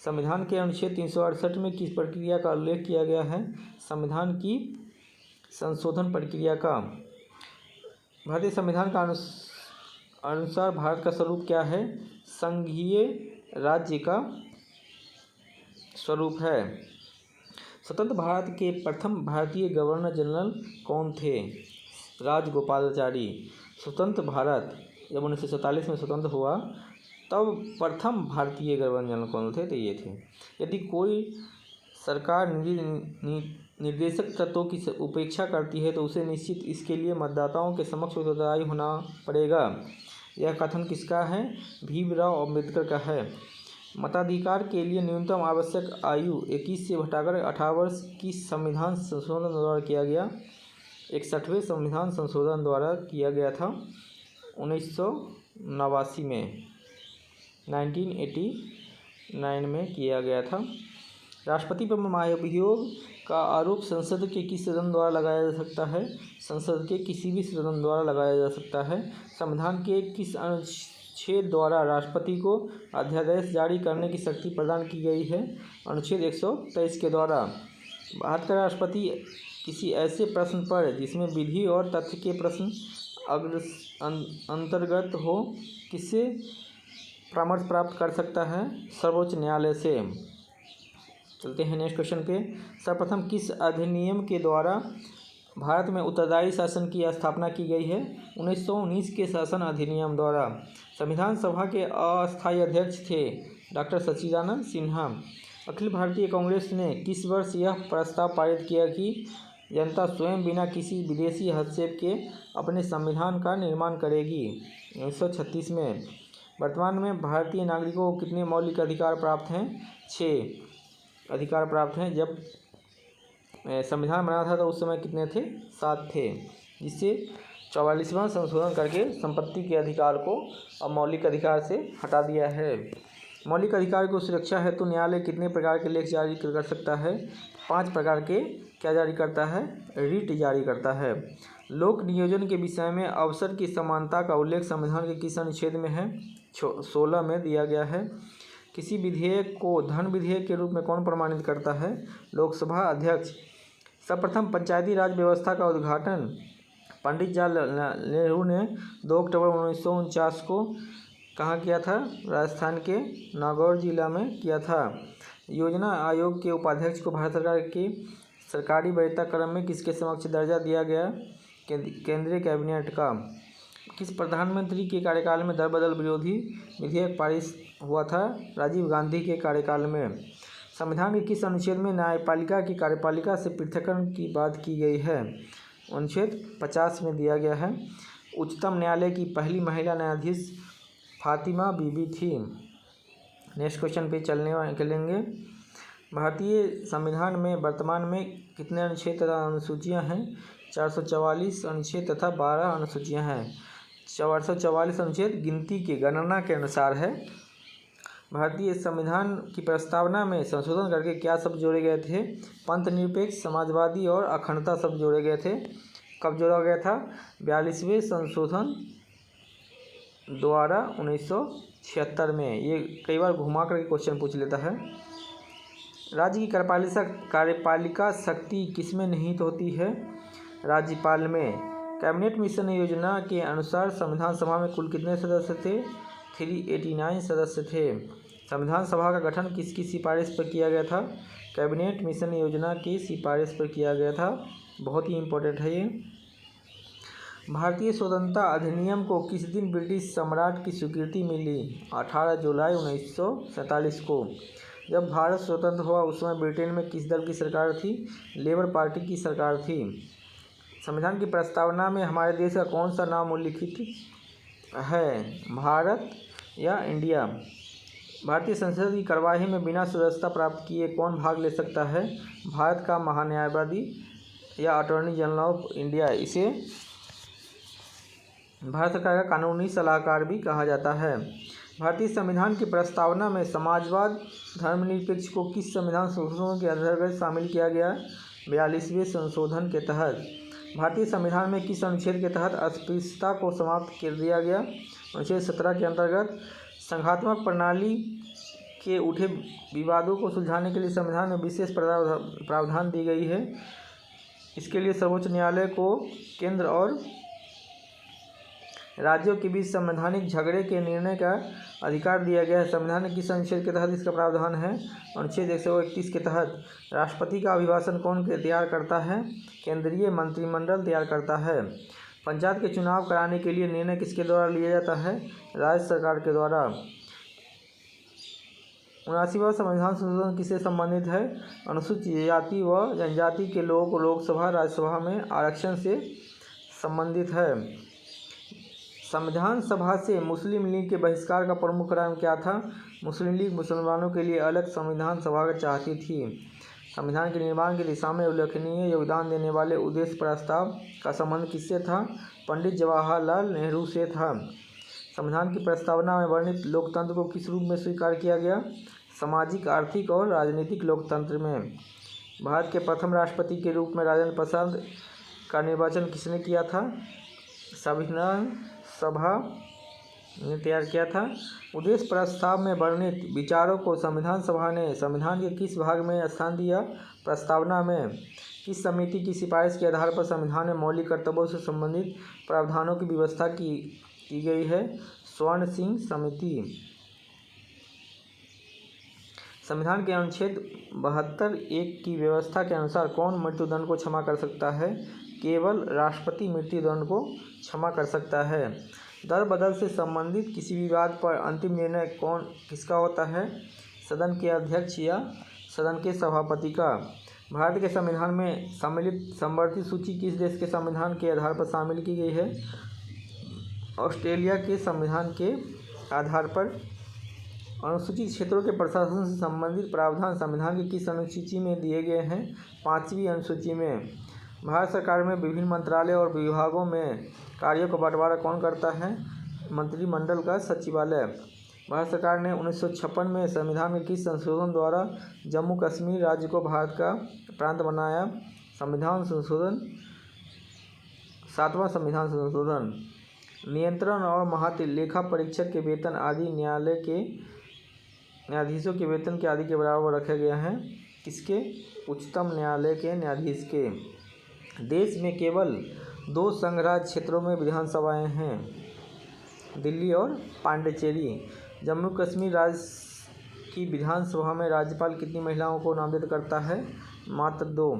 संविधान के अनुच्छेद 368 में किस प्रक्रिया का उल्लेख किया गया है? संविधान की संशोधन प्रक्रिया का। भारतीय संविधान का अनुसार भारत का स्वरूप क्या है? संघीय राज्य का स्वरूप है। स्वतंत्र भारत के प्रथम भारतीय गवर्नर जनरल कौन थे? राजगोपालाचारी। स्वतंत्र भारत जब 1947 में स्वतंत्र हुआ तब प्रथम भारतीय गवर्नर जनरल कौन थे? तो ये थे। यदि कोई सरकार निर्देशक तत्वों की उपेक्षा करती है तो उसे निश्चित इसके लिए मतदाताओं के समक्ष उत्तरदायी होना पड़ेगा। यह कथन किसका है? भीमराव अम्बेडकर का है। मताधिकार के लिए न्यूनतम आवश्यक आयु 21 से घटाकर 18 वर्ष की संविधान संशोधन द्वारा किया गया? 61वें संविधान संशोधन द्वारा किया गया था 1989 में, 1989 में किया गया था। राष्ट्रपति पर महाभियोग का आरोप संसद के किस सदन द्वारा लगाया जा सकता है? संसद के किसी भी सदन द्वारा लगाया जा सकता है। संविधान के किस अनुच्छेद द्वारा राष्ट्रपति को अध्यादेश जारी करने की शक्ति प्रदान की गई है? अनुच्छेद 123 के द्वारा। भारत का राष्ट्रपति किसी ऐसे प्रश्न पर जिसमें विधि और तथ्य के प्रश्न अंतर्गत हो किससे परामर्श प्राप्त कर सकता है? सर्वोच्च न्यायालय से। चलते हैं नेक्स्ट क्वेश्चन पे। सर्वप्रथम किस अधिनियम के द्वारा भारत में उत्तरदायी शासन की स्थापना की गई है? 1919 के शासन अधिनियम द्वारा। संविधान सभा के अस्थायी अध्यक्ष थे डॉक्टर सच्चिदानंद सिन्हा। अखिल भारतीय कांग्रेस ने किस वर्ष यह प्रस्ताव पारित किया कि जनता स्वयं बिना किसी विदेशी हस्तक्षेप के अपने संविधान का निर्माण करेगी? 1936 में। वर्तमान में भारतीय नागरिकों को कितने मौलिक अधिकार प्राप्त हैं? 6 अधिकार प्राप्त हैं। जब संविधान बना था तो उस समय कितने थे? 7 थे, जिससे 44वां संशोधन करके संपत्ति के अधिकार को अब मौलिक अधिकार से हटा दिया है। मौलिक अधिकार को सुरक्षा हेतु तो न्यायालय कितने प्रकार के लेख जारी कर सकता है? 5 प्रकार के क्या जारी करता है? रिट जारी करता है। लोक नियोजन के विषय में अवसर की समानता का उल्लेख संविधान के किस अनुच्छेद में है? 16 में दिया गया है। किसी विधेयक को धन विधेयक के रूप में कौन प्रमाणित करता है? लोकसभा अध्यक्ष। सर्वप्रथम पंचायती राज व्यवस्था का उद्घाटन पंडित जवाहरलाल नेहरू ने 2 अक्टूबर 1949 को कहाँ किया था? राजस्थान के नागौर जिला में किया था। योजना आयोग के उपाध्यक्ष को भारत सरकार के सरकारी वरीयता क्रम में किसके समक्ष दर्जा दिया गया? केंद्रीय कैबिनेट का। किस प्रधानमंत्री के कार्यकाल में दर बदल विरोधी विधेयक पारित हुआ था? राजीव गांधी के कार्यकाल में। संविधान के किस अनुच्छेद में न्यायपालिका की कार्यपालिका से पृथक्करण की बात की गई है? अनुच्छेद 50 में दिया गया है। उच्चतम न्यायालय की पहली महिला न्यायाधीश फातिमा बीबी थी। नेक्स्ट क्वेश्चन पे चलेंगे। भारतीय संविधान में वर्तमान में कितने अनुच्छेद तथा अनुसूचियाँ हैं? 444 अनुच्छेद तथा 12 अनुसूचियाँ हैं। 444 अनुच्छेद गिनती के गणना के अनुसार है। भारतीय संविधान की प्रस्तावना में संशोधन करके क्या शब्द जोड़े गए थे? पंथ निरपेक्ष, समाजवादी और अखंडता शब्द जोड़े गए थे। कब जोड़ा गया था? 42वें संशोधन द्वारा 1976 में। ये कई बार घुमा करके क्वेश्चन पूछ लेता है। राज्य की कार्यपालिका शक्ति किसमें निहित होती है? राज्यपाल में। कैबिनेट मिशन योजना के अनुसार संविधान सभा में कुल कितने सदस्य थे? 389 सदस्य थे। संविधान सभा का गठन किसकी सिफारिश पर किया गया था? कैबिनेट मिशन योजना की सिफारिश पर किया गया था। बहुत ही इम्पोर्टेंट है ये। भारतीय स्वतंत्रता अधिनियम को किस दिन ब्रिटिश सम्राट की स्वीकृति मिली? 18 जुलाई 1947 को। जब भारत स्वतंत्र हुआ उस समय ब्रिटेन में किस दल की सरकार थी? लेबर पार्टी की सरकार थी। संविधान की प्रस्तावना में हमारे देश का कौन सा नाम उल्लिखित है? भारत या इंडिया। भारतीय संसद की कार्यवाही में बिना सदस्यता प्राप्त किए कौन भाग ले सकता है? भारत का महान्यायवादी या अटॉर्नी जनरल ऑफ इंडिया। इसे भारत सरकार का कानूनी सलाहकार भी कहा जाता है। भारतीय संविधान की प्रस्तावना में समाजवाद, धर्मनिरपेक्ष को किस संविधान संशोधन के अंतर्गत शामिल किया गया? 42वें संशोधन के तहत। भारतीय संविधान में किस अनुच्छेद के तहत अस्पृश्यता को समाप्त कर दिया गया? अनुच्छेद 17 के अंतर्गत। संघात्मक प्रणाली के उठे विवादों को सुलझाने के लिए संविधान में विशेष प्रावधान दी गई है। इसके लिए सर्वोच्च न्यायालय को केंद्र और राज्यों के बीच संवैधानिक झगड़े के निर्णय का अधिकार दिया गया है। संविधान के किस अनुच्छेद के तहत इसका प्रावधान है? अनुच्छेद 131 के तहत। राष्ट्रपति का अभिभाषण कौन तैयार करता है? केंद्रीय मंत्रिमंडल तैयार करता है। पंचायत के चुनाव कराने के लिए निर्णय किसके द्वारा लिया जाता है? राज्य सरकार के द्वारा। 79वां संविधान संशोधन किससे संबंधित है? अनुसूचित जाति व जनजाति के लोगों को लोकसभा राज्यसभा में आरक्षण से संबंधित है। संविधान सभा से मुस्लिम लीग के बहिष्कार का प्रमुख कारण क्या था? मुस्लिम लीग मुसलमानों के लिए अलग संविधान सभा चाहती थी। संविधान के निर्माण की दिशा में उल्लेखनीय योगदान देने वाले उद्देश्य प्रस्ताव का संबंध किससे था? पंडित जवाहरलाल नेहरू से था। संविधान की प्रस्तावना में वर्णित लोकतंत्र को किस रूप में स्वीकार किया गया? सामाजिक, आर्थिक और राजनीतिक लोकतंत्र में। भारत के प्रथम राष्ट्रपति के रूप में राजेंद्र प्रसाद का निर्वाचन किसने किया था? संविधान सभा ने तैयार किया था। उद्देश्य प्रस्ताव में वर्णित विचारों को संविधान सभा ने संविधान के किस भाग में स्थान दिया? प्रस्तावना में। किस समिति की सिफारिश के आधार पर संविधान में मौलिक कर्तव्यों से संबंधित प्रावधानों की व्यवस्था की गई है? स्वर्ण सिंह समिति। संविधान के अनुच्छेद 72(1) की व्यवस्था के अनुसार कौन मृत्युदंड को क्षमा कर सकता है? केवल राष्ट्रपति मृत्युदंड को क्षमा कर सकता है। दर बदल से संबंधित किसी विवाद पर अंतिम निर्णय किसका होता है? सदन के अध्यक्ष या सदन के सभापति का। भारत के संविधान में सम्मिलित समवर्ती सूची किस देश के संविधान के आधार पर शामिल की गई है? ऑस्ट्रेलिया के संविधान के आधार पर अनुसूचित क्षेत्रों के प्रशासन से संबंधित प्रावधान संविधान की किस अनुसूची में दिए गए हैं? 5वीं अनुसूची में। भारत सरकार में विभिन्न मंत्रालय और विभागों में कार्यों का बंटवारा कौन करता है? मंत्रिमंडल का सचिवालय। भारत सरकार ने 1956 में संविधान के किस संशोधन द्वारा जम्मू कश्मीर राज्य को भारत का प्रांत बनाया? संविधान संशोधन 7वां संविधान संशोधन। नियंत्रण और महालेखा परीक्षक के वेतन आदि न्यायालय के न्यायाधीशों के वेतन के आदि के बराबर रखा गया है। किसके? उच्चतम न्यायालय के न्यायाधीश के। देश में केवल 2 संघ राज्य क्षेत्रों में विधानसभाएं हैं, दिल्ली और पांडिचेरी। जम्मू कश्मीर राज्य की विधानसभा में राज्यपाल कितनी महिलाओं को नामजद करता है? मात्र 2।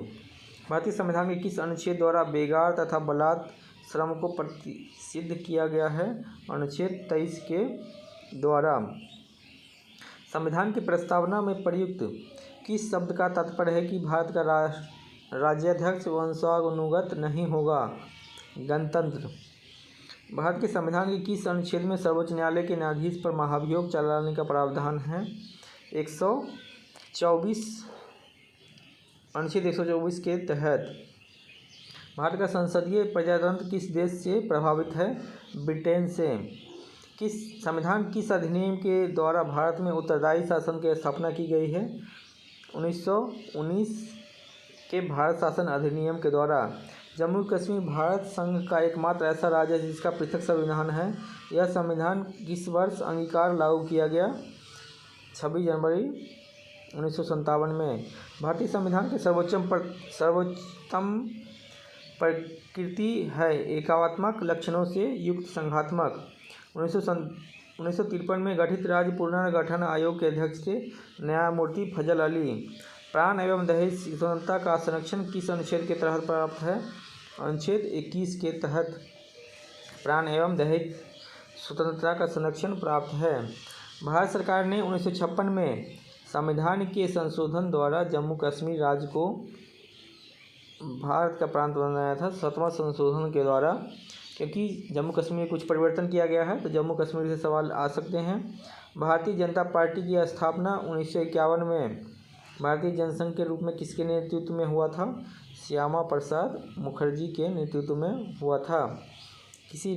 भारतीय संविधान के किस अनुच्छेद द्वारा बेगार तथा बलात् श्रम को प्रतिषिद्ध किया गया है? अनुच्छेद 23 के द्वारा। संविधान की प्रस्तावना में प्रयुक्त किस शब्द का तात्पर्य है कि भारत का राज्याध्यक्ष वंशानुगत नहीं होगा? गणतंत्र। भारत के संविधान के किस अनुच्छेद में सर्वोच्च न्यायालय के न्यायाधीश पर महाभियोग चलाने का प्रावधान है? 124 अनुच्छेद 124 के तहत। भारत का संसदीय प्रजातंत्र किस देश से प्रभावित है? ब्रिटेन से। किस संविधान किस अधिनियम के द्वारा भारत में उत्तरदायी शासन की स्थापना की गई है? 1919 के भारत शासन अधिनियम के द्वारा। जम्मू कश्मीर भारत संघ का एकमात्र ऐसा राज्य है जिसका पृथक संविधान है। यह संविधान किस वर्ष अंगीकार लागू किया गया? 26 जनवरी 1957 में। भारतीय संविधान के सर्वोच्चतम प्रकृति है एकात्मक लक्षणों से युक्त संघात्मक। 1953 में गठित राज्य पुनर्गठन आयोग के अध्यक्ष थे न्यायमूर्ति फजल अली। प्राण एवं दहेज स्वतंत्रता का संरक्षण किस अनुच्छेद के तहत प्राप्त है? अनुच्छेद 21 के तहत प्राण एवं दहेज स्वतंत्रता का संरक्षण प्राप्त है। भारत सरकार ने 1956 में संविधान के संशोधन द्वारा जम्मू कश्मीर राज्य को भारत का प्रांत बनाया था। 7वां संशोधन के द्वारा, क्योंकि जम्मू कश्मीर में कुछ परिवर्तन किया गया है तो जम्मू कश्मीर से सवाल आ सकते हैं। भारतीय जनता पार्टी की स्थापना 1951 में भारतीय जनसंघ के रूप में किसके नेतृत्व में हुआ था? श्यामा प्रसाद मुखर्जी के नेतृत्व में हुआ था। किसी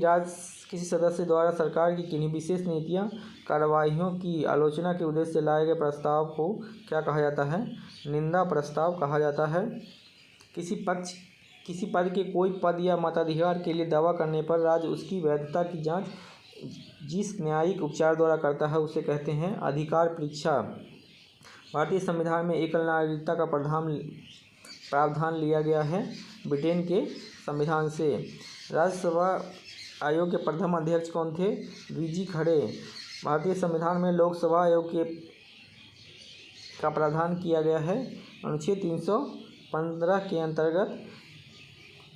सदस्य द्वारा सरकार की किन्हीं विशेष नीतियाँ कार्रवाइयों की आलोचना के उद्देश्य से लाए गए प्रस्ताव को क्या कहा जाता है? निंदा प्रस्ताव कहा जाता है। किसी पद के कोई पद या मताधिकार के लिए दावा करने पर राज्य उसकी वैधता की जांच जिस न्यायिक उपचार द्वारा करता है उसे कहते हैं अधिकार परीक्षा। भारतीय संविधान में एकल नागरिकता का प्रावधान लिया गया है ब्रिटेन के संविधान से। राज्यसभा आयोग के प्रथम अध्यक्ष कौन थे? वीजी खड़े। भारतीय संविधान में लोकसभा आयोग का प्रावधान किया गया है। अनुच्छेद 315 के अंतर्गत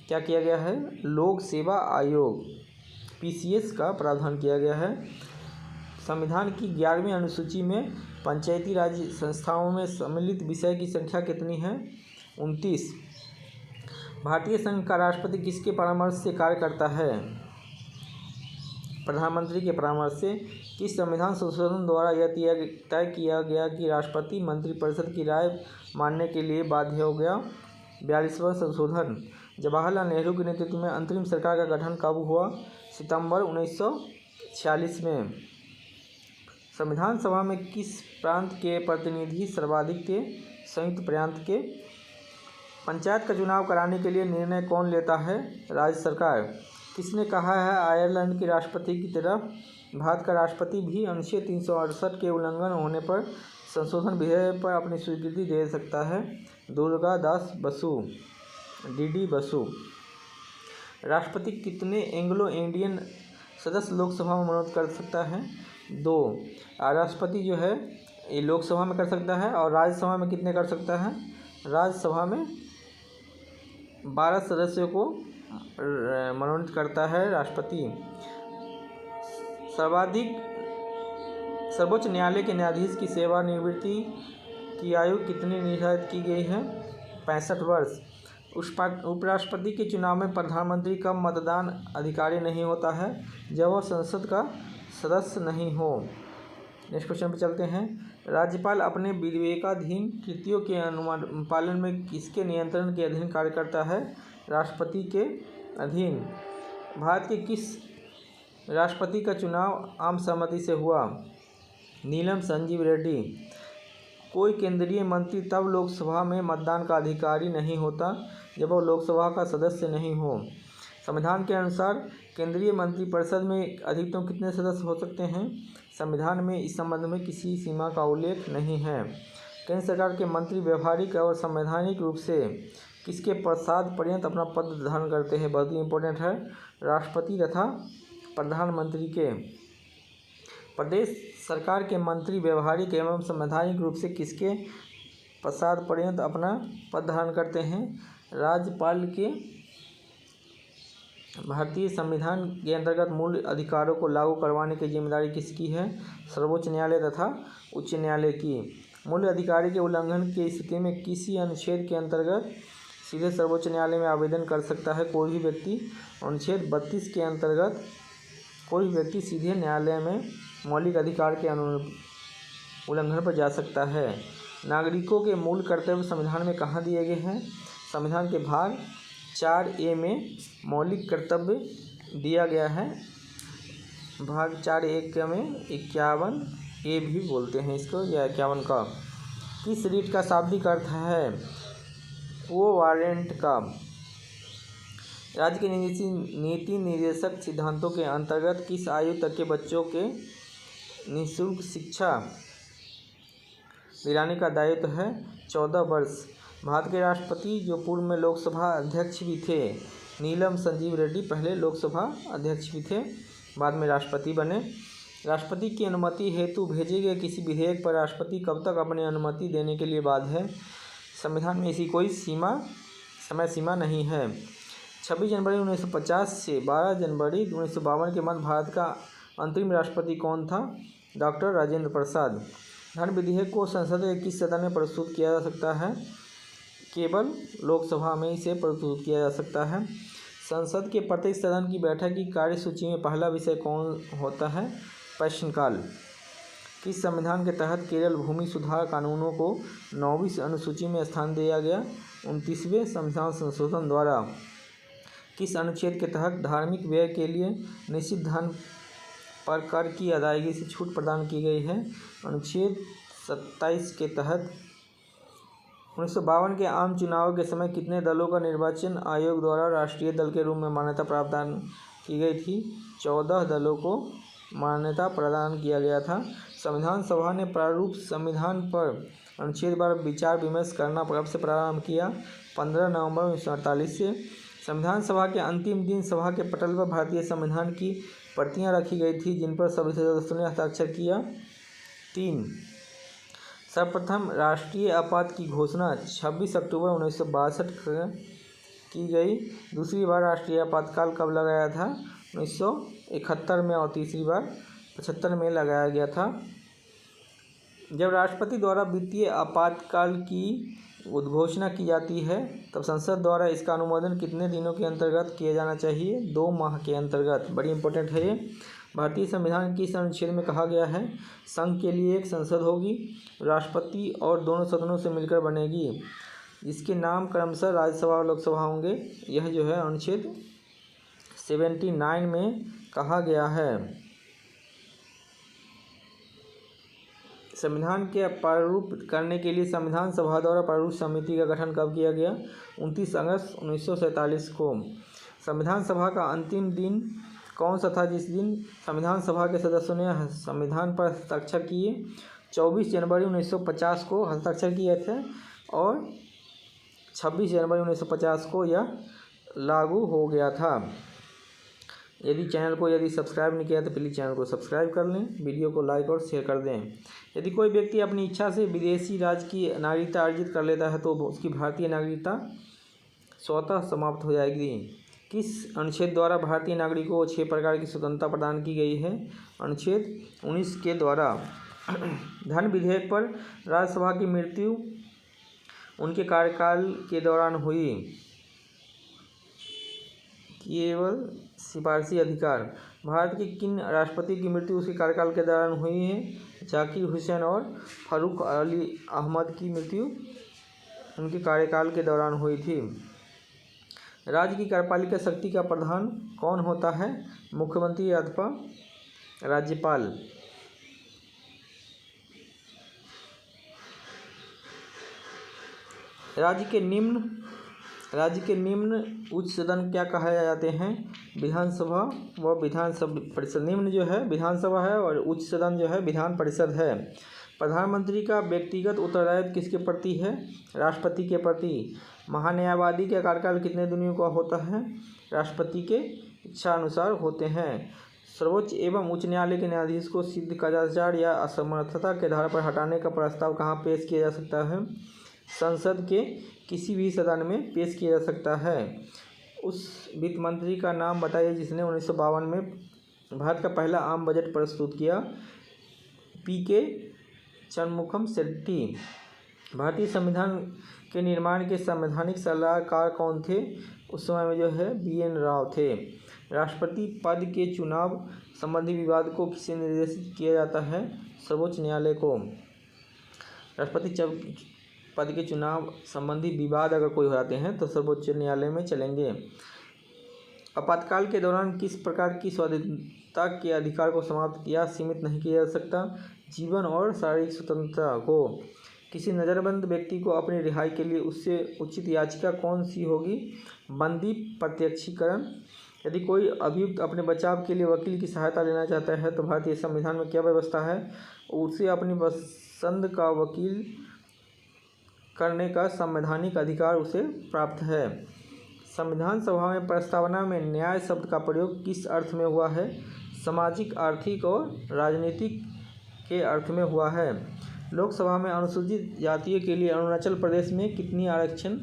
क्या किया गया है? लोक सेवा आयोग PCS का प्रावधान किया गया है। संविधान की 11वीं अनुसूची में पंचायती राज संस्थाओं में सम्मिलित विषय की संख्या कितनी है? 29। भारतीय संघ का राष्ट्रपति किसके परामर्श से कार्य करता है? प्रधानमंत्री के परामर्श से। किस संविधान संशोधन द्वारा यह तय किया गया कि राष्ट्रपति मंत्रिपरिषद की राय मानने के लिए बाध्य हो गया? 42वां संशोधन। जवाहरलाल नेहरू के नेतृत्व में अंतरिम सरकार का गठन कब हुआ? सितंबर 1946 में। संविधान सभा में किस प्रांत के प्रतिनिधि सर्वाधिक थे? संयुक्त प्रांत के। पंचायत का चुनाव कराने के लिए निर्णय कौन लेता है? राज्य सरकार। किसने कहा है आयरलैंड के राष्ट्रपति की तरह भारत का राष्ट्रपति भी अनुच्छेद 368 के उल्लंघन होने पर संशोधन विधेयक पर अपनी स्वीकृति दे सकता है? दुर्गादास बसु, DD बसु। राष्ट्रपति कितने एंग्लो इंडियन सदस्य लोकसभा में मनोनीत कर सकता है? 2। राष्ट्रपति जो है ये लोकसभा में कर सकता है और राज्यसभा में कितने कर सकता है? राज्यसभा में 12 सदस्यों को मनोनीत करता है राष्ट्रपति। सर्वोच्च न्यायालय के न्यायाधीश की सेवानिवृत्ति की आयु कितनी निर्धारित की गई है? 65 वर्ष। उपराष्ट्रपति के चुनाव में प्रधानमंत्री कब मतदान अधिकारी नहीं होता है? जब वह संसद का सदस्य नहीं हो। नेक्स्ट क्वेश्चन पे चलते हैं। राज्यपाल अपने विवेकाधीन कृतियों के अनुपालन में किसके नियंत्रण के अधीन कार्य करता है? राष्ट्रपति के अधीन। भारत के किस राष्ट्रपति का चुनाव आम सहमति से हुआ? नीलम संजीव रेड्डी। कोई केंद्रीय मंत्री तब लोकसभा में मतदान का अधिकारी नहीं होता जब वह लोकसभा का सदस्य नहीं हो। संविधान के अनुसार केंद्रीय मंत्रिपरिषद में अधिकतम कितने सदस्य हो सकते हैं? संविधान में इस संबंध में किसी सीमा का उल्लेख नहीं है। केंद्र सरकार के मंत्री व्यवहारिक और संवैधानिक रूप से किसके पश्चात पर्यंत अपना पद धारण करते हैं? बहुत ही इंपॉर्टेंट है। राष्ट्रपति तथा प्रधानमंत्री के। प्रदेश सरकार के मंत्री व्यवहारिक एवं संवैधानिक रूप से किसके पश्चात पर्यंत अपना पद धारण करते हैं? राज्यपाल के। भारतीय संविधान के अंतर्गत मूल अधिकारों को लागू करवाने की जिम्मेदारी किसकी है? सर्वोच्च न्यायालय तथा उच्च न्यायालय की। मूल अधिकारी के उल्लंघन की स्थिति में किसी अनुच्छेद के अंतर्गत सीधे सर्वोच्च न्यायालय में आवेदन कर सकता है कोई भी व्यक्ति? अनुच्छेद 32 के अंतर्गत कोई व्यक्ति सीधे न्यायालय में मौलिक अधिकार के उल्लंघन पर जा सकता है। नागरिकों के मूल कर्तव्य संविधान में कहाँ दिए गए हैं? संविधान के भाग 4A में मौलिक कर्तव्य दिया गया है। भाग 4A में 51A भी बोलते हैं इसको, या 51 का। किस रीट का शाब्दिक अर्थ है? वो वारंट का। राज्य के नीति निर्देशक सिद्धांतों के अंतर्गत किस आयु तक के बच्चों के निःशुल्क शिक्षा दिलाने का दायित्व है? 14 वर्ष। भारत के राष्ट्रपति जो पूर्व में लोकसभा अध्यक्ष भी थे, नीलम संजीव रेड्डी पहले लोकसभा अध्यक्ष भी थे, बाद में राष्ट्रपति बने। राष्ट्रपति की अनुमति हेतु भेजे गए किसी विधेयक पर राष्ट्रपति कब तक अपनी अनुमति देने के लिए बाध्य है? संविधान में इसकी कोई समय सीमा नहीं है। 26 जनवरी 1950 से 12 जनवरी 1952 के मध्य भारत का अंतरिम राष्ट्रपति कौन था? डॉक्टर राजेंद्र प्रसाद। धन विधेयक को संसद के किस सदन में प्रस्तुत किया जा सकता है? केवल लोकसभा में इसे प्रस्तुत किया जा सकता है। संसद के प्रत्येक सदन की बैठक की कार्यसूची में पहला विषय कौन होता है? प्रश्नकाल। किस संविधान के तहत केरल भूमि सुधार कानूनों को 9वीं अनुसूची में स्थान दिया गया? 29वें संविधान संशोधन द्वारा। किस अनुच्छेद के तहत धार्मिक व्यय के लिए निश्चित धन पर कर की अदायगी से छूट प्रदान की गई है? अनुच्छेद 27 के तहत। 1952 के आम चुनाव के समय कितने दलों का निर्वाचन आयोग द्वारा राष्ट्रीय दल के रूप में मान्यता प्रदान की गई थी? 14 दलों को मान्यता प्रदान किया गया था। संविधान सभा ने प्रारूप संविधान पर अनुच्छेद पर विचार विमर्श करना कब से प्रारंभ किया? 15 नवंबर 1948 से। संविधान सभा के अंतिम दिन सभा के पटल पर भारतीय संविधान की प्रतियां रखी गई थी जिन पर सभी सदस्यों ने हस्ताक्षर किया। 3। सर्वप्रथम राष्ट्रीय आपात की घोषणा 26 अक्टूबर 1962 की गई। दूसरी बार राष्ट्रीय आपातकाल कब लगाया था? 1971 में, और तीसरी बार 75 में लगाया गया था। जब राष्ट्रपति द्वारा वित्तीय आपातकाल की उद्घोषणा की जाती है तब संसद द्वारा इसका अनुमोदन कितने दिनों के अंतर्गत किया जाना चाहिए? 2 माह के अंतर्गत। बड़ी इंपॉर्टेंट है ये। भारतीय संविधान की इस अनुच्छेद में कहा गया है संघ के लिए एक संसद होगी, राष्ट्रपति और दोनों सदनों से मिलकर बनेगी, जिसके नाम क्रमशः राज्यसभा और लोकसभा होंगे। यह जो है अनुच्छेद 79 में कहा गया है। संविधान के प्रारूप करने के लिए संविधान सभा द्वारा प्रारूप समिति का गठन कब किया गया? 29 अगस्त 1947 को। संविधान सभा का अंतिम दिन कौन सा था जिस दिन संविधान सभा के सदस्यों ने संविधान पर हस्ताक्षर किए? 24 जनवरी 1950 को हस्ताक्षर किए थे और 26 जनवरी 1950 को यह लागू हो गया था। यदि चैनल को सब्सक्राइब नहीं किया तो प्लीज़ चैनल को सब्सक्राइब कर लें, वीडियो को लाइक और शेयर कर दें। यदि कोई व्यक्ति अपनी इच्छा से विदेशी राज्य की नागरिकता अर्जित कर लेता है तो उसकी भारतीय नागरिकता स्वतः समाप्त हो जाएगी। किस अनुच्छेद द्वारा भारतीय नागरिकों को 6 प्रकार की स्वतंत्रता प्रदान की गई है? अनुच्छेद 19 के द्वारा। धन विधेयक पर राज्यसभा की मृत्यु उनके कार्यकाल के दौरान हुई। केवल सिफारशी अधिकार। भारत के किन राष्ट्रपति की मृत्यु उसके कार्यकाल के दौरान हुई है? जाकिर हुसैन और फारूक अली अहमद की मृत्यु उनके कार्यकाल के दौरान हुई थी। राज्य की कार्यपालिका शक्ति का प्रधान कौन होता है? मुख्यमंत्री अथवा राज्यपाल। राज्य के निम्न उच्च सदन क्या कहा जाते हैं? विधानसभा व विधान परिषद। निम्न जो है विधानसभा है और उच्च सदन जो है विधान परिषद है। प्रधानमंत्री का व्यक्तिगत उत्तरदायित्व किसके प्रति है? राष्ट्रपति के प्रति। महान्यायवादी का कार्यकाल कितने दिनों का होता है? राष्ट्रपति के इच्छा अनुसार होते हैं। सर्वोच्च एवं उच्च न्यायालय के न्यायाधीश को सिद्ध कदाचार या असमर्थता के आधार पर हटाने का प्रस्ताव कहाँ पेश किया जा सकता है? संसद के किसी भी सदन में पेश किया जा सकता है। उस वित्त मंत्री का नाम बताइए जिसने 1952 में भारत का पहला आम बजट प्रस्तुत किया। पी.के. चनमुखम शेट्टी। भारतीय संविधान के निर्माण के संवैधानिक सलाहकार कौन थे? उस समय में जो है B.N. राव थे। राष्ट्रपति पद के चुनाव संबंधी विवाद को किसे निर्देशित किया जाता है? सर्वोच्च न्यायालय को। राष्ट्रपति पद के चुनाव संबंधी विवाद अगर कोई हो जाते हैं तो सर्वोच्च न्यायालय में चलेंगे। आपातकाल के दौरान किस प्रकार की स्वाधीनता के अधिकार को समाप्त या सीमित नहीं किया जा सकता? जीवन और शारीरिक स्वतंत्रता को। किसी नज़रबंद व्यक्ति को अपनी रिहाई के लिए उससे उचित याचिका कौन सी होगी? बंदी प्रत्यक्षीकरण। यदि कोई अभियुक्त अपने बचाव के लिए वकील की सहायता लेना चाहता है तो भारतीय संविधान में क्या व्यवस्था है? उसे अपनी पसंद का वकील करने का संवैधानिक अधिकार उसे प्राप्त है। संविधान सभा में प्रस्तावना में न्याय शब्द का प्रयोग किस अर्थ में हुआ है? सामाजिक, आर्थिक और राजनीतिक के अर्थ में हुआ है। लोकसभा में अनुसूचित जातियों के लिए अरुणाचल प्रदेश में कितनी आरक्षण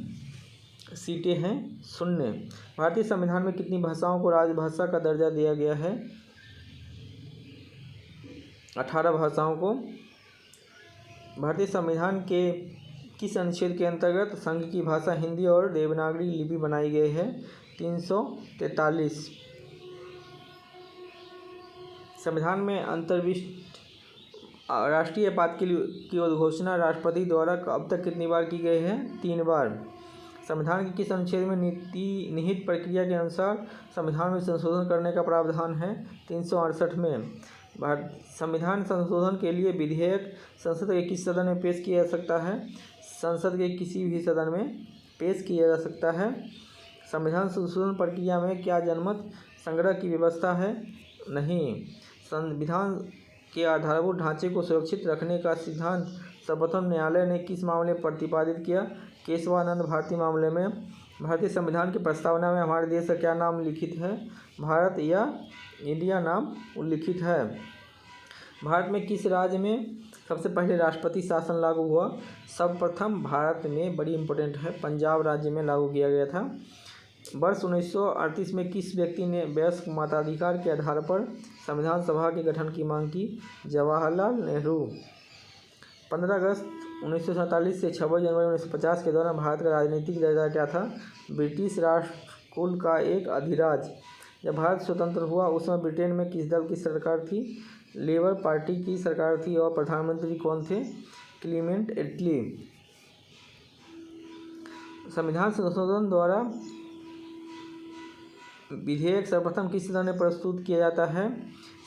सीटें हैं? 0। भारतीय संविधान में कितनी भाषाओं को राजभाषा का दर्जा दिया गया है? 18 भाषाओं को। भारतीय संविधान के किस अनुच्छेद के अंतर्गत संघ की भाषा हिंदी और देवनागरी लिपि बनाई गई है? 343। संविधान में अंतर्विष्ट राष्ट्रीय आपात की उद्घोषणा राष्ट्रपति द्वारा अब तक कितनी बार की गई है? 3 बार। संविधान के किस अनुच्छेद में निहित प्रक्रिया के अनुसार संविधान में संशोधन करने का प्रावधान है? 368 में। संविधान संशोधन के लिए विधेयक संसद के किस सदन में पेश किया जा सकता है? संसद के किसी भी सदन में पेश किया जा सकता है। संविधान संशोधन प्रक्रिया में क्या जनमत संग्रह की व्यवस्था है? नहीं। संविधान के आधारभूत ढांचे को सुरक्षित रखने का सिद्धांत सर्वप्रथम न्यायालय ने किस मामले में प्रतिपादित किया? केशवानंद भारती मामले में। भारतीय संविधान की प्रस्तावना में हमारे देश का क्या नाम लिखित है? भारत या इंडिया नाम उल्लिखित है। भारत में किस राज्य में सबसे पहले राष्ट्रपति शासन लागू हुआ? सर्वप्रथम भारत में, बड़ी इंपॉर्टेंट है, पंजाब राज्य में लागू किया गया था। वर्ष 1938 में किस व्यक्ति ने वयस्क मताधिकार के आधार पर संविधान सभा के गठन की मांग की? जवाहरलाल नेहरू। 15 अगस्त 1947 से 26 जनवरी 1950 के दौरान भारत का राजनीतिक दर्जा क्या था? ब्रिटिश राष्ट्रकुल का एक अधिराज्य। जब भारत स्वतंत्र हुआ उस समय ब्रिटेन में किस दल की सरकार थी? लेबर पार्टी की सरकार थी। और प्रधानमंत्री कौन थे? क्लीमेंट एटली। संविधान संशोधन द्वारा विधेयक सर्वप्रथम किस सदन में प्रस्तुत किया जाता है?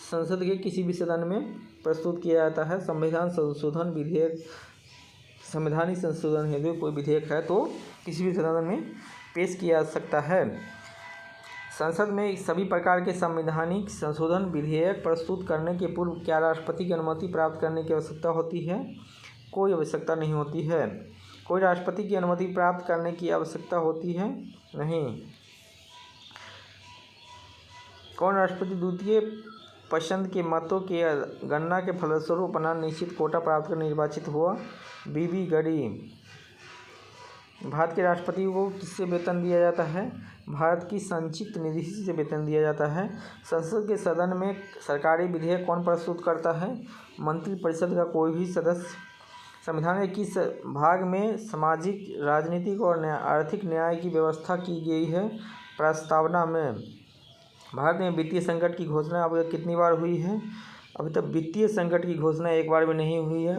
संसद के किसी भी सदन में प्रस्तुत किया जाता है। संविधान संशोधन विधेयक संवैधानिक संशोधन हेतु कोई विधेयक है तो किसी भी सदन में पेश किया जा सकता है। संसद में सभी प्रकार के संवैधानिक संशोधन विधेयक प्रस्तुत करने के पूर्व क्या राष्ट्रपति की अनुमति प्राप्त करने की आवश्यकता होती है? कोई आवश्यकता नहीं होती है। कोई राष्ट्रपति की अनुमति प्राप्त करने की आवश्यकता होती है? नहीं। कौन राष्ट्रपति द्वितीय पसंद के मतों के गणना के फलस्वरूप अपना निश्चित कोटा प्राप्त कर निर्वाचित हुआ? बीबी गढ़ी। भारत के राष्ट्रपति को किससे वेतन दिया जाता है? भारत की संचित निधि से वेतन दिया जाता है। संसद के सदन में सरकारी विधेयक कौन प्रस्तुत करता है? मंत्रिपरिषद का कोई भी सदस्य। संविधान के किस भाग में सामाजिक, राजनीतिक और आर्थिक न्याय की व्यवस्था की गई है? प्रस्तावना में। भारत में वित्तीय संकट की घोषणा अब तक कितनी बार हुई है? अभी तक वित्तीय संकट की घोषणा एक बार भी नहीं हुई है।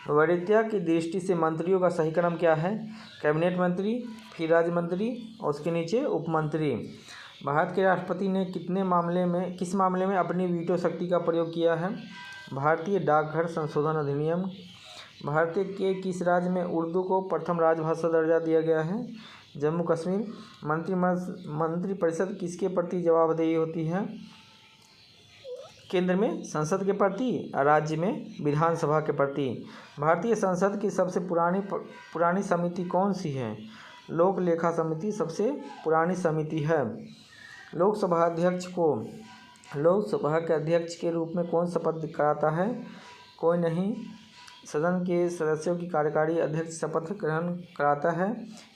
वरीयता की दृष्टि से मंत्रियों का सही क्रम क्या है? कैबिनेट मंत्री, फिर राज्य मंत्री और उसके नीचे उप मंत्री। भारत के राष्ट्रपति ने किस मामले में अपनी वीटो शक्ति का प्रयोग किया है? भारतीय डाकघर संशोधन अधिनियम। भारत के किस राज्य में उर्दू को प्रथम राजभाषा दर्जा दिया गया है? जम्मू कश्मीर। मंत्रिपरिषद किसके प्रति जवाबदेही होती है? केंद्र में संसद के प्रति और राज्य में विधानसभा के प्रति। भारतीय संसद की सबसे पुरानी समिति कौन सी है? लोक लेखा समिति सबसे पुरानी समिति है। लोकसभा के अध्यक्ष के रूप में कौन शपथ कराता है? कोई नहीं। सदन के सदस्यों की कार्यकारी अध्यक्ष शपथ ग्रहण कराता है।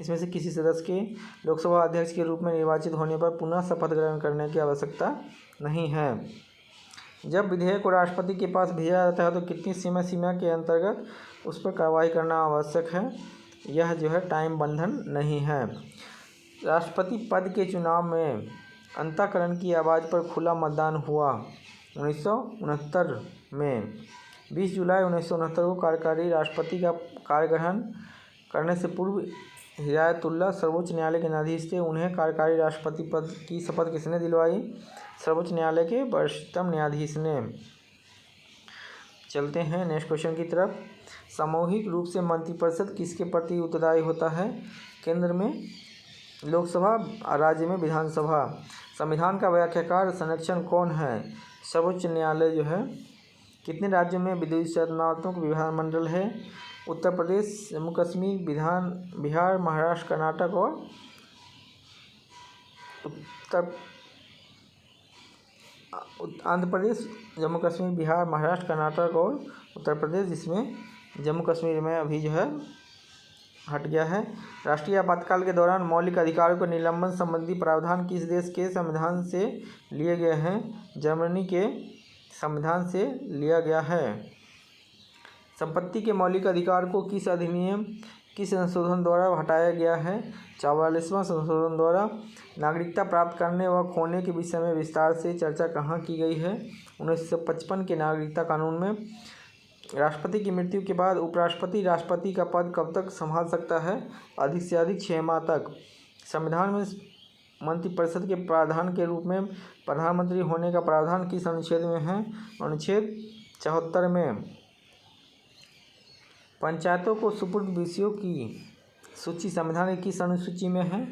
इसमें से किसी सदस्य के लोकसभा अध्यक्ष के रूप में निर्वाचित होने पर पुनः शपथ ग्रहण करने की आवश्यकता नहीं है। जब विधेयक को राष्ट्रपति के पास भेजा जाता है तो कितनी सीमा के अंतर्गत उस पर कार्रवाई करना आवश्यक है? यह जो है टाइम बंधन नहीं है। राष्ट्रपति पद के चुनाव में अंतःकरण की आवाज़ पर खुला मतदान हुआ 1969 में। 20 जुलाई 1969 को कार्यकारी राष्ट्रपति का कार्यग्रहण करने से पूर्व हिदायतुल्लाह सर्वोच्च न्यायालय के न्यायाधीश थे। उन्हें कार्यकारी राष्ट्रपति पद की शपथ किसने दिलवाई? सर्वोच्च न्यायालय के वरिष्ठतम न्यायाधीश ने। चलते हैं नेक्स्ट क्वेश्चन की तरफ। सामूहिक रूप से मंत्रिपरिषद किसके प्रति उत्तरदायी होता है? केंद्र में लोकसभा और राज्य में विधानसभा। संविधान का व्याख्याकार संरक्षण कौन है? सर्वोच्च न्यायालय जो है। कितने राज्यों में विधानात्मक विधानमंडल है? उत्तर प्रदेश, जम्मू कश्मीर, बिहार, महाराष्ट्र, कर्नाटक और आंध्र प्रदेश, जम्मू कश्मीर, बिहार, महाराष्ट्र, कर्नाटक और उत्तर प्रदेश, जिसमें जम्मू कश्मीर में अभी जो है हट गया है। राष्ट्रीय आपातकाल के दौरान मौलिक अधिकारों के निलंबन संबंधी प्रावधान किस देश के संविधान से लिए गए हैं? जर्मनी के संविधान से लिया गया है। संपत्ति के मौलिक अधिकार को किस अधिनियम, किस संशोधन द्वारा हटाया गया है? 44वां संशोधन द्वारा। नागरिकता प्राप्त करने व खोने के विषय में विस्तार से चर्चा कहाँ की गई है? 1955 के नागरिकता कानून में। राष्ट्रपति की मृत्यु के बाद उपराष्ट्रपति राष्ट्रपति का पद कब तक संभाल सकता है? अधिक से अधिक 6 माह तक। संविधान में मंत्रिपरिषद के प्रावधान के रूप में प्रधानमंत्री होने का प्रावधान किस अनुच्छेद में है? अनुच्छेद 74 में। पंचायतों को सुपुर्द विषयों की सूची संविधान की किस अनुसूची में है?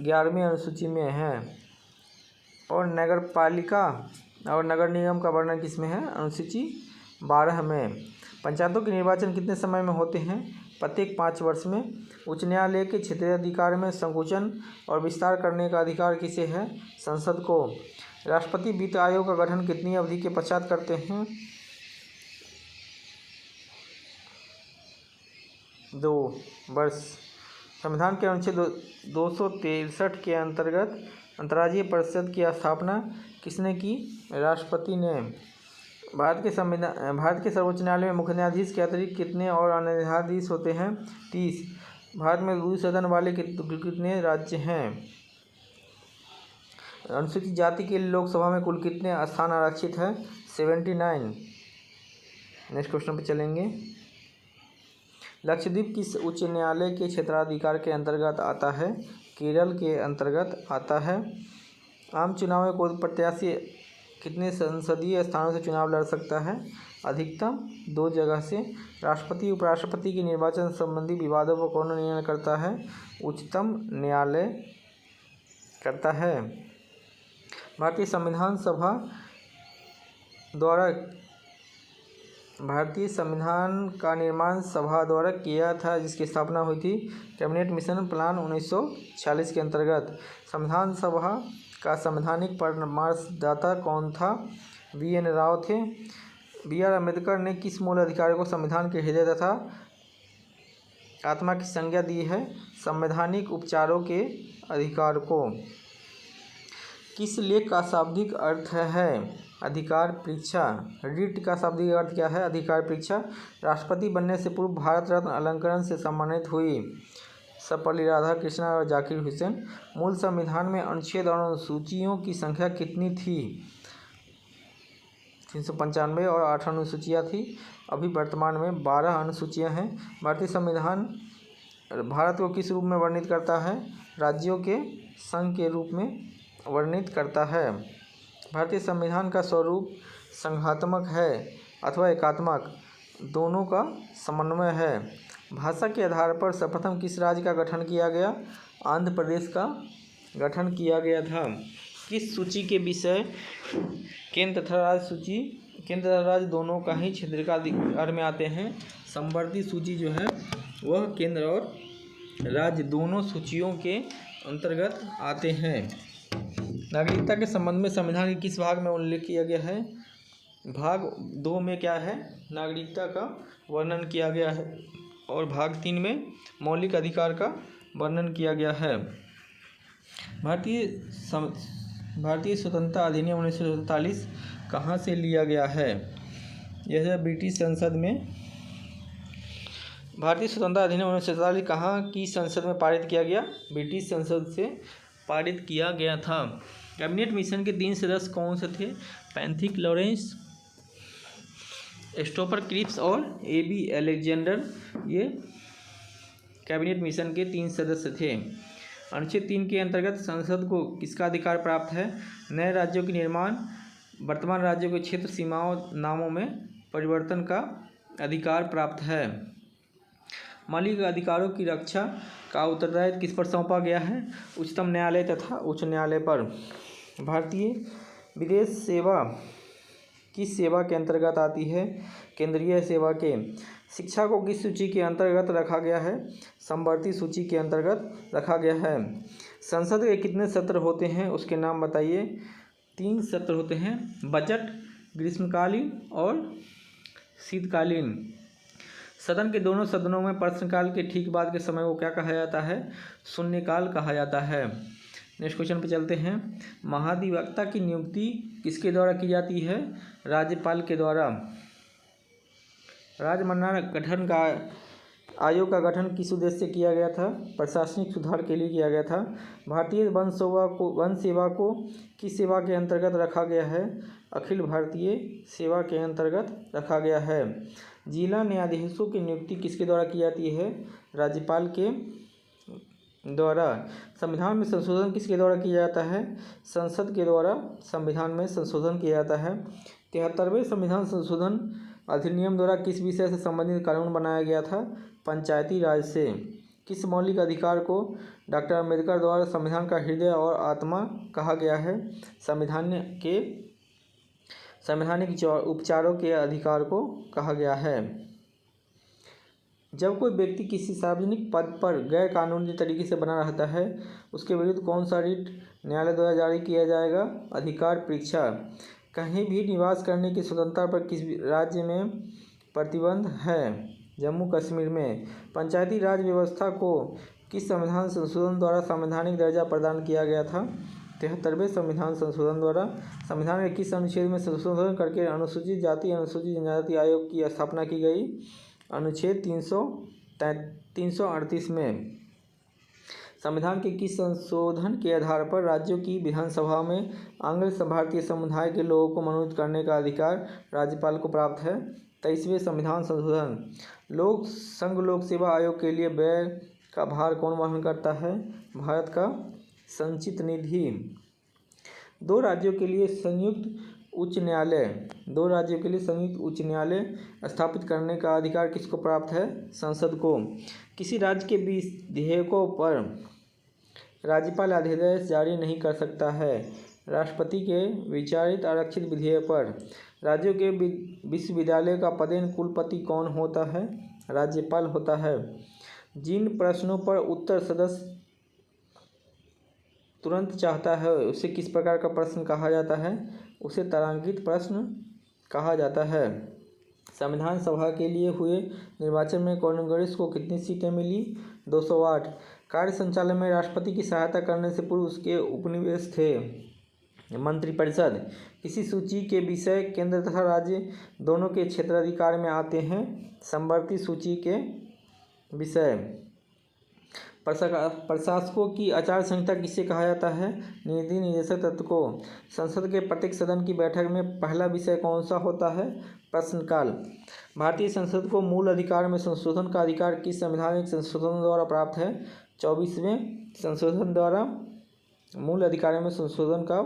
11वीं अनुसूची में है। और नगरपालिका और नगर निगम का वर्णन किस में है? अनुसूची 12 में। पंचायतों के निर्वाचन कितने समय में होते हैं? प्रत्येक 5 वर्ष में। उच्च न्यायालय के क्षेत्रीय अधिकार में संकुचन और विस्तार करने का अधिकार किसे है? संसद को। राष्ट्रपति वित्त आयोग का गठन कितनी अवधि के पश्चात करते हैं? 2 वर्ष। संविधान के अनुच्छेद 263 के अंतर्गत अंतर्राज्यीय परिषद की स्थापना किसने की? राष्ट्रपति ने। भारत के सर्वोच्च न्यायालय में मुख्य न्यायाधीश के अतिरिक्त कितने और अन्य न्यायाधीश होते हैं? 30। भारत में द्विसदन वाले कितने राज्य हैं? अनुसूचित जाति के लिए लोकसभा में कुल कितने स्थान आरक्षित है? 79। नेक्स्ट क्वेश्चन पे चलेंगे। लक्षद्वीप किस उच्च न्यायालय के क्षेत्राधिकार के अंतर्गत आता है? केरल के अंतर्गत आता है। आम चुनाव में कोई प्रत्याशी कितने संसदीय स्थानों से चुनाव लड़ सकता है? अधिकतम 2 जगह से। राष्ट्रपति उपराष्ट्रपति के निर्वाचन संबंधी विवादों पर कौन निर्णय करता है? उच्चतम न्यायालय करता है। भारतीय संविधान का निर्माण सभा द्वारा किया था, जिसकी स्थापना हुई थी कैबिनेट मिशन प्लान 1946 के अंतर्गत। संविधान सभा का संवैधानिक परामर्शदाता कौन था? VN राव थे। BR अम्बेडकर ने किस मूल अधिकार को संविधान के हृदय तथा आत्मा की संज्ञा दी है? संवैधानिक उपचारों के अधिकार को। किस लेख का शाब्दिक अर्थ है? अधिकार परीक्षा। रिट का शाब्दिक अर्थ क्या है? अधिकार परीक्षा। राष्ट्रपति बनने से पूर्व भारत रत्न अलंकरण से सम्मानित हुई। सर्वपल्ली राधाकृष्णन और जाकिर हुसैन। मूल संविधान में अनुच्छेद और अनुसूचियों की संख्या कितनी थी? 395 और 8 अनुसूचियाँ थी। अभी वर्तमान में 12 अनुसूचियाँ हैं। भारतीय संविधान भारत को किस रूप में वर्णित करता है? राज्यों के संघ के रूप में वर्णित करता है। भारतीय संविधान का स्वरूप संघात्मक है अथवा एकात्मक, दोनों का समन्वय है। भाषा के आधार पर सर्वप्रथम किस राज्य का गठन किया गया? आंध्र प्रदेश का गठन किया गया था। किस सूची के विषय केंद्र तथा राज्य सूची, केंद्र तथा राज्य दोनों का ही क्षेत्राधिकार में आते हैं। समवर्ती सूची जो है वह केंद्र और राज्य दोनों सूचियों के अंतर्गत आते हैं। नागरिकता के संबंध में संविधान के किस भाग में उल्लेख किया गया है? भाग 2 में क्या है? नागरिकता का वर्णन किया गया है और भाग 3 में मौलिक अधिकार का वर्णन किया गया है। भारतीय स्वतंत्रता अधिनियम 1947 कहाँ से लिया गया है? यह ब्रिटिश संसद में। भारतीय स्वतंत्रता अधिनियम 1947 कहाँ की संसद में पारित किया गया? ब्रिटिश संसद से पारित किया गया था। कैबिनेट मिशन के 3 सदस्य कौन से थे? पैंथिक लॉरेंस, स्टोफर क्रिप्स और एबी अलेक्जेंडर, ये कैबिनेट मिशन के 3 सदस्य थे। अनुच्छेद 3 के अंतर्गत संसद को किसका अधिकार प्राप्त है? नए राज्यों के निर्माण, वर्तमान राज्यों के क्षेत्र सीमाओं नामों में परिवर्तन का अधिकार प्राप्त है। मौलिक अधिकारों की रक्षा का उत्तरदायित्व किस पर सौंपा गया है? उच्चतम न्यायालय तथा उच्च न्यायालय पर। भारतीय विदेश सेवा किस सेवा के अंतर्गत आती है? केंद्रीय सेवा के। शिक्षा को किस सूची के अंतर्गत रखा गया है? समवर्ती सूची के अंतर्गत रखा गया है। संसद के कितने सत्र होते हैं? उसके नाम बताइए। 3 सत्र होते हैं, बजट, ग्रीष्मकालीन और शीतकालीन। सदन के दोनों सदनों में प्रश्नकाल के ठीक बाद के समय को क्या कहा जाता है? शून्यकाल कहा जाता है। नेक्स्ट क्वेश्चन पे चलते हैं। महाधिवक्ता की नियुक्ति किसके द्वारा की जाती है? राज्यपाल के द्वारा। राजमन्ना गठन का आयोग का गठन किस उद्देश्य से किया गया था? प्रशासनिक सुधार के लिए किया गया था। भारतीय वन सेवा को किस सेवा के अंतर्गत रखा गया है? अखिल भारतीय सेवा के अंतर्गत रखा गया है। जिला न्यायाधीशों की नियुक्ति किसके द्वारा की जाती है? राज्यपाल के द्वारा। संविधान में संशोधन किसके द्वारा किया जाता है? संसद के द्वारा संविधान में संशोधन किया जाता है। 73वें संविधान संशोधन अधिनियम द्वारा किस विषय से संबंधित कानून बनाया गया था? पंचायती राज से। किस मौलिक अधिकार को डॉक्टर अम्बेडकर द्वारा संविधान का हृदय और आत्मा कहा गया है? संवैधानिक उपचारों के अधिकार को कहा गया है। जब कोई व्यक्ति किसी सार्वजनिक पद पर गैर कानूनी तरीके से बना रहता है, उसके विरुद्ध कौन सा रिट न्यायालय द्वारा जारी किया जाएगा? अधिकार परीक्षा। कहीं भी निवास करने की स्वतंत्रता पर किस राज्य में प्रतिबंध है? जम्मू कश्मीर में। पंचायती राज व्यवस्था को किस संविधान संशोधन द्वारा संवैधानिक दर्जा प्रदान किया गया था? 73वें संविधान संशोधन द्वारा। संविधान के किस अनुच्छेद में संशोधन करके अनुसूचित जाति अनुसूचित जनजाति आयोग की स्थापना की गई? अनुच्छेद 338 में। संविधान के किस संशोधन के आधार पर राज्यों की विधानसभा में आंग्ल भारतीय समुदाय के लोगों को मनोनीत करने का अधिकार राज्यपाल को प्राप्त है? 23वें संविधान संशोधन। संघ लोक सेवा आयोग के लिए व्यय का भार कौन वहन करता है? भारत का संचित निधि। 2 राज्यों के लिए संयुक्त उच्च न्यायालय स्थापित करने का अधिकार किसको प्राप्त है? संसद को। किसी राज्य के विधेयकों पर राज्यपाल अध्यादेश जारी नहीं कर सकता है? राष्ट्रपति के विचारित आरक्षित विधेयक पर। राज्यों के विश्वविद्यालय का पदेन कुलपति कौन होता है? राज्यपाल होता है। जिन प्रश्नों पर उत्तर सदस्य तुरंत चाहता है उसे किस प्रकार का प्रश्न कहा जाता है? उसे तारांकित प्रश्न कहा जाता है। संविधान सभा के लिए हुए निर्वाचन में कांग्रेस को कितनी सीटें मिली? 208। कार्य संचालन में राष्ट्रपति की सहायता करने से पूर्व उसके उपनिवेश थे। मंत्रिपरिषद। किसी सूची के विषय केंद्र तथा राज्य दोनों के क्षेत्राधिकार में आते हैं? समवर्ती सूची के विषय। प्रशासकों की आचार संहिता किसे कहा जाता है? नीति निर्देशक तत्व को। संसद के प्रत्येक सदन की बैठक में पहला विषय कौन सा होता है? प्रश्नकाल। भारतीय संसद को मूल अधिकार में संशोधन का अधिकार किस संवैधानिक संशोधन द्वारा प्राप्त है? 24वें संशोधन द्वारा मूल अधिकारों में संशोधन का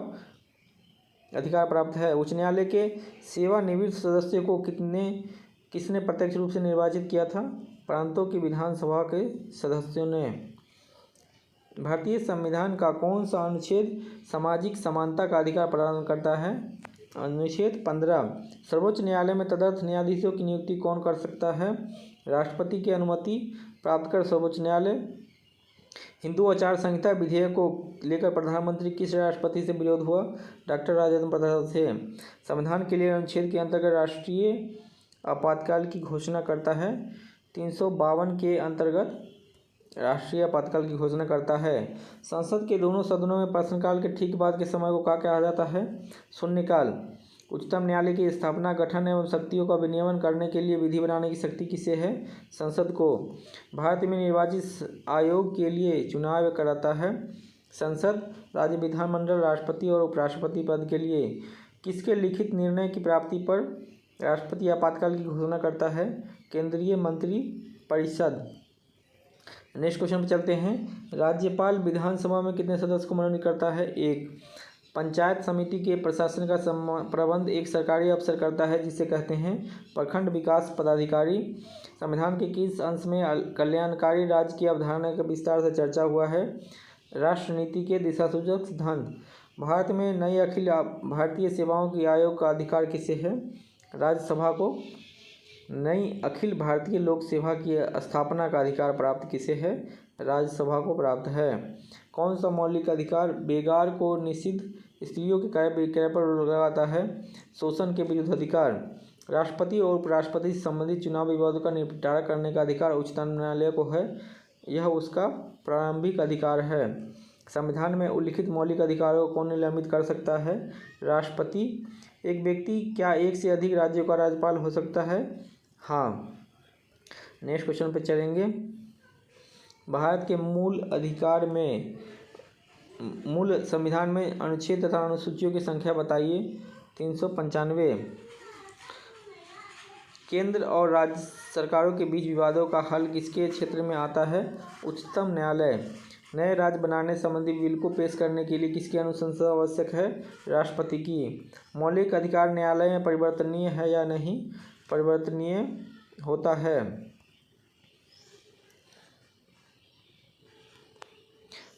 अधिकार प्राप्त है। उच्च न्यायालय के सेवानिवृत्त सदस्यों को किसने प्रत्यक्ष रूप से निर्वाचित किया था? प्रांतों की विधानसभा के सदस्यों ने। भारतीय संविधान का कौन सा अनुच्छेद सामाजिक समानता का अधिकार प्रदान करता है? अनुच्छेद 15। सर्वोच्च न्यायालय में तदर्थ न्यायाधीशों की नियुक्ति कौन कर सकता है? राष्ट्रपति की अनुमति प्राप्त कर सर्वोच्च न्यायालय। हिंदू आचार संहिता विधेयक को लेकर प्रधानमंत्री किस राष्ट्रपति से विरोध हुआ? डॉक्टर राजेंद्र प्रसाद से। संविधान के लिए अनुच्छेद के अंतर्गत राष्ट्रीय आपातकाल की घोषणा करता है? 352 के अंतर्गत राष्ट्रीय आपातकाल की घोषणा करता है। संसद के दोनों सदनों में प्रश्नकाल के ठीक बाद के समय को क्या कहा जाता है? शून्यकाल। उच्चतम न्यायालय की स्थापना, गठन एवं शक्तियों का विनियमन करने के लिए विधि बनाने की शक्ति किसे है? संसद को। भारत में निर्वाचित आयोग के लिए चुनाव कराता है? संसद। राज्य विधानमंडल, राष्ट्रपति और उपराष्ट्रपति पद के लिए किसके लिखित निर्णय की प्राप्ति पर राष्ट्रपति आपातकाल की घोषणा करता है? केंद्रीय मंत्री परिषद। नेक्स्ट क्वेश्चन पर चलते हैं। राज्यपाल विधानसभा में कितने सदस्य को मनोनीत करता है? 1। पंचायत समिति के प्रशासन का प्रबंध एक सरकारी अफसर करता है जिसे कहते हैं प्रखंड विकास पदाधिकारी। संविधान के किस अंश में कल्याणकारी राज्य की अवधारणा के विस्तार से चर्चा हुआ है? राष्ट्र नीति के दिशासूचक सिद्धांत। भारत में नई अखिल भारतीय सेवाओं की आयोग का अधिकार किसे है? राज्यसभा को। नई अखिल भारतीय लोक सेवा की स्थापना का अधिकार प्राप्त किसे है? राज्यसभा को प्राप्त है। कौन सा मौलिक अधिकार बेगार को निषिद्ध स्त्रियों के क्रय विक्रय पर रोक लगाता है? शोषण के विरुद्ध अधिकार। राष्ट्रपति और उपराष्ट्रपति से संबंधित चुनाव विवादों का निपटारा करने का अधिकार उच्चतम न्यायालय को है। यह उसका प्रारंभिक अधिकार है। संविधान में उल्लिखित मौलिक अधिकारों को कौन निलंबित कर सकता है? राष्ट्रपति। एक व्यक्ति क्या एक से अधिक राज्यों का राज्यपाल हो सकता है? हाँ। नेक्स्ट क्वेश्चन पर चलेंगे। भारत के मूल संविधान में अनुच्छेद तथा अनुसूचियों की संख्या बताइए। 395। केंद्र और राज्य सरकारों के बीच विवादों का हल किसके क्षेत्र में आता है? उच्चतम न्यायालय। नए राज्य बनाने संबंधी बिल को पेश करने के लिए किसकी अनुशंसा आवश्यक है? राष्ट्रपति की। मौलिक अधिकार न्यायालय में परिवर्तनीय है या नहीं? परिवर्तनीय होता है।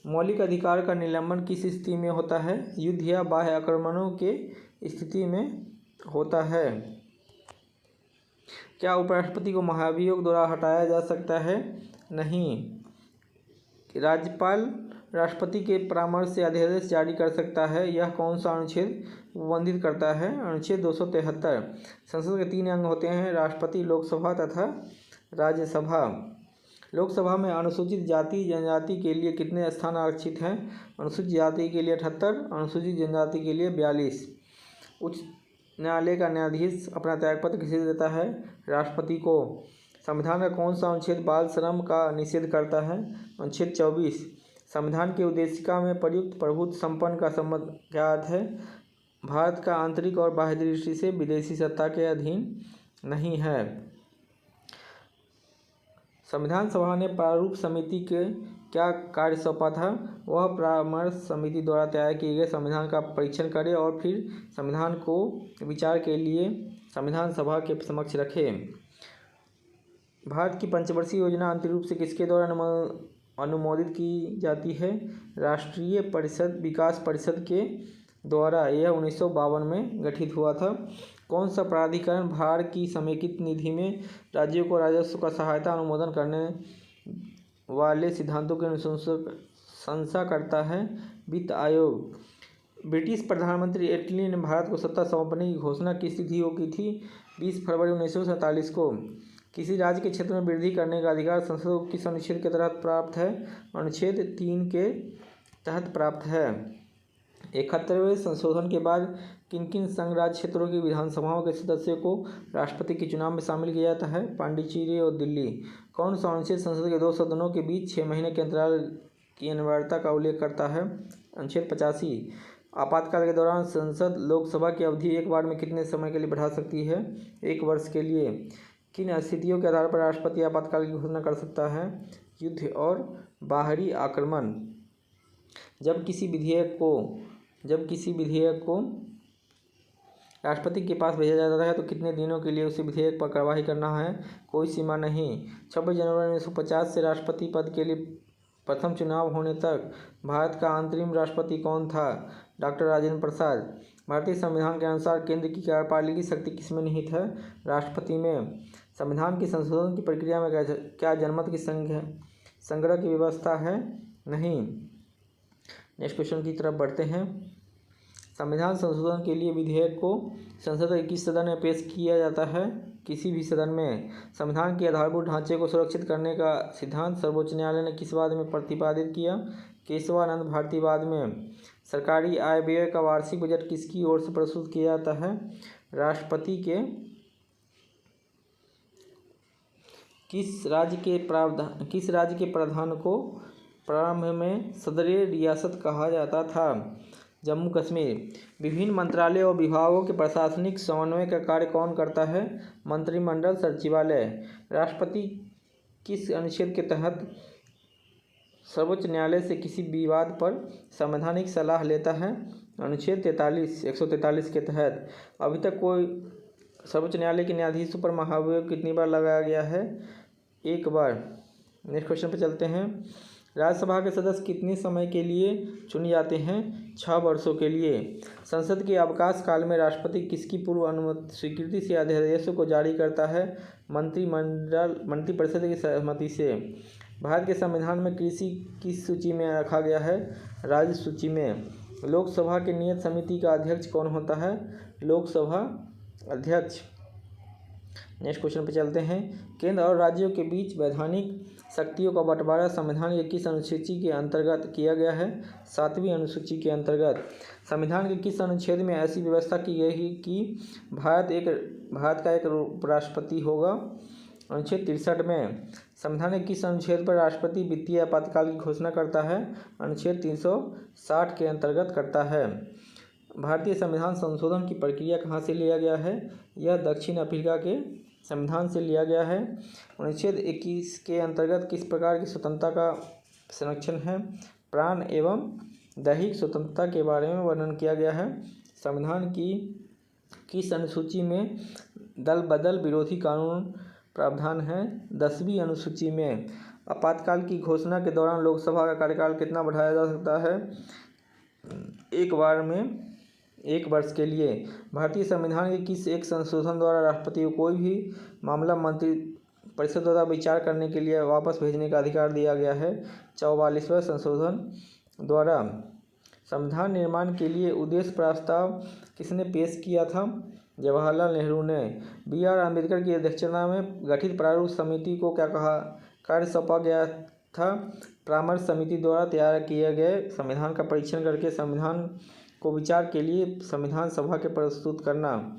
मौलिक अधिकार का निलंबन किस स्थिति में होता है? युद्ध या बाह्य आक्रमणों के स्थिति में होता है। क्या उपराष्ट्रपति को महाभियोग द्वारा हटाया जा सकता है? नहीं। राज्यपाल राष्ट्रपति के परामर्श से अध्यादेश जारी कर सकता है। यह कौन सा अनुच्छेद उल्लंघित करता है? अनुच्छेद 273। संसद के 3 अंग होते हैं, राष्ट्रपति, लोकसभा तथा राज्यसभा। लोकसभा में अनुसूचित जाति जनजाति के लिए कितने स्थान आरक्षित हैं? अनुसूचित जाति के लिए 78, अनुसूचित जनजाति के लिए 42। उच्च न्यायालय का न्यायाधीश अपना त्यागपत्र किसे देता है? राष्ट्रपति को। संविधान का कौन सा अनुच्छेद बाल श्रम का निषेध करता है? अनुच्छेद 24। संविधान की उद्देशिका में प्रयुक्त प्रभुत्व संपन्न का संबंध क्या अर्थ है? भारत का आंतरिक और बाह्य दृष्टि से विदेशी सत्ता के अधीन नहीं है। संविधान सभा ने प्रारूप समिति के क्या कार्य सौंपा था? वह परामर्श समिति द्वारा तैयार किए गए संविधान का परीक्षण करे और फिर संविधान को विचार के लिए संविधान सभा के समक्ष रखे। भारत की पंचवर्षीय योजना अंतिम रूप से किसके द्वारा अनुमोदित की जाती है? राष्ट्रीय विकास परिषद के द्वारा। यह 1952 में गठित हुआ था। कौन सा प्राधिकरण भार की समेकित निधि में राज्यों को राजस्व का सहायता अनुमोदन करने वाले सिद्धांतों की अनुशंसा करता है? वित्त आयोग। ब्रिटिश प्रधानमंत्री एटली ने भारत को सत्ता सौंपने की घोषणा किस तिथि को की थी? 20 फरवरी 1947 को। किसी राज्य के क्षेत्र में वृद्धि करने का अधिकार संसद को किस अनुच्छेद के तहत प्राप्त है? अनुच्छेद 3 के तहत प्राप्त है। 71वें संशोधन के बाद किन किन संघ राज्य क्षेत्रों की विधानसभाओं के सदस्यों को राष्ट्रपति के चुनाव में शामिल किया जाता है? पांडिचेरी और दिल्ली। कौन सा अनुच्छेद संसद के दो सदनों के बीच 6 महीने के अंतराल की अनिवार्यता का उल्लेख करता है? अनुच्छेद 85। आपातकाल के दौरान संसद लोकसभा की अवधि एक बार में कितने समय के लिए बढ़ा सकती है? 1 वर्ष के लिए। किन स्थितियों के आधार पर राष्ट्रपति आपातकाल की घोषणा कर सकता है? युद्ध और बाहरी आक्रमण। जब किसी विधेयक को राष्ट्रपति के पास भेजा जाता है तो कितने दिनों के लिए उसे विधेयक पर कार्रवाई करना है? कोई सीमा नहीं। 26 जनवरी 1950 से राष्ट्रपति पद के लिए प्रथम चुनाव होने तक भारत का अंतरिम राष्ट्रपति कौन था? डॉक्टर राजेंद्र प्रसाद। भारतीय संविधान के अनुसार केंद्र की कार्यपालिकी शक्ति किसमें निहित है? राष्ट्रपति में। संविधान की संशोधन की प्रक्रिया में क्या जनमत की संग्रह की व्यवस्था है? नहीं। नेक्स्ट क्वेश्चन की तरफ बढ़ते हैं। संविधान संशोधन के लिए विधेयक को संसद के किस सदन में पेश किया जाता है? किसी भी सदन में। संविधान के आधारभूत ढांचे को सुरक्षित करने का सिद्धांत सर्वोच्च न्यायालय ने किस वाद में प्रतिपादित किया? केशवानंद भारती वाद में। सरकारी आय व्यय का वार्षिक बजट किसकी ओर से प्रस्तुत किया जाता है? राष्ट्रपति के। किस राज्य के प्रधान को प्रारंभ में सदरे रियासत कहा जाता था? जम्मू कश्मीर। विभिन्न मंत्रालयों और विभागों के प्रशासनिक समन्वय का कार्य कौन करता है? मंत्रिमंडल सचिवालय। राष्ट्रपति किस अनुच्छेद के तहत सर्वोच्च न्यायालय से किसी विवाद पर संवैधानिक सलाह लेता है? अनुच्छेद 143 के तहत। अभी तक कोई सर्वोच्च न्यायालय के न्यायाधीशों पर महाभियोग कितनी बार लगाया गया है? 1 बार। नेक्स्ट क्वेश्चन पर चलते हैं। राज्यसभा के सदस्य कितने समय के लिए चुने जाते हैं? 6 वर्षों के लिए। संसद के अवकाश काल में राष्ट्रपति किसकी पूर्व अनुमति स्वीकृति से अध्यादेशों को जारी करता है? मंत्रिपरिषद की सहमति से। भारत के संविधान में कृषि किस सूची में रखा गया है? राज्य सूची में। लोकसभा के नियत समिति का अध्यक्ष कौन होता है? लोकसभा अध्यक्ष। नेक्स्ट क्वेश्चन पे चलते हैं। केंद्र और राज्यों के बीच वैधानिक शक्तियों का बंटवारा संविधान के किस अनुसूची के अंतर्गत किया गया है? 7वीं अनुसूची के अंतर्गत। संविधान के किस अनुच्छेद में ऐसी व्यवस्था की गई है कि भारत का एक उपराष्ट्रपति होगा? अनुच्छेद 63 में। संविधान के किस अनुच्छेद पर राष्ट्रपति वित्तीय आपातकाल की घोषणा करता है? अनुच्छेद 360 के अंतर्गत करता है। भारतीय संविधान संशोधन की प्रक्रिया कहाँ से लिया गया है? यह दक्षिण अफ्रीका के संविधान से लिया गया है। अनुच्छेद 21 के अंतर्गत किस प्रकार की स्वतंत्रता का संरक्षण है? प्राण एवं दैहिक स्वतंत्रता के बारे में वर्णन किया गया है। संविधान की किस अनुसूची में दल बदल विरोधी कानून प्रावधान है? 10वीं अनुसूची में। आपातकाल की घोषणा के दौरान लोकसभा का कार्यकाल कितना बढ़ाया जा सकता है? 1 बार में 1 वर्ष के लिए। भारतीय संविधान के किस एक संशोधन द्वारा राष्ट्रपति को कोई भी मामला मंत्रिपरिषद द्वारा विचार करने के लिए वापस भेजने का अधिकार दिया गया है? 44वें संशोधन द्वारा। संविधान निर्माण के लिए उद्देश्य प्रस्ताव किसने पेश किया था? जवाहरलाल नेहरू ने। BR अम्बेडकर की अध्यक्षता में गठित प्रारूप समिति को क्या कार्य सौंपा गया था? परामर्श समिति द्वारा तैयार किए गए संविधान का परीक्षण करके संविधान को विचार के लिए संविधान सभा के प्रस्तुत करना।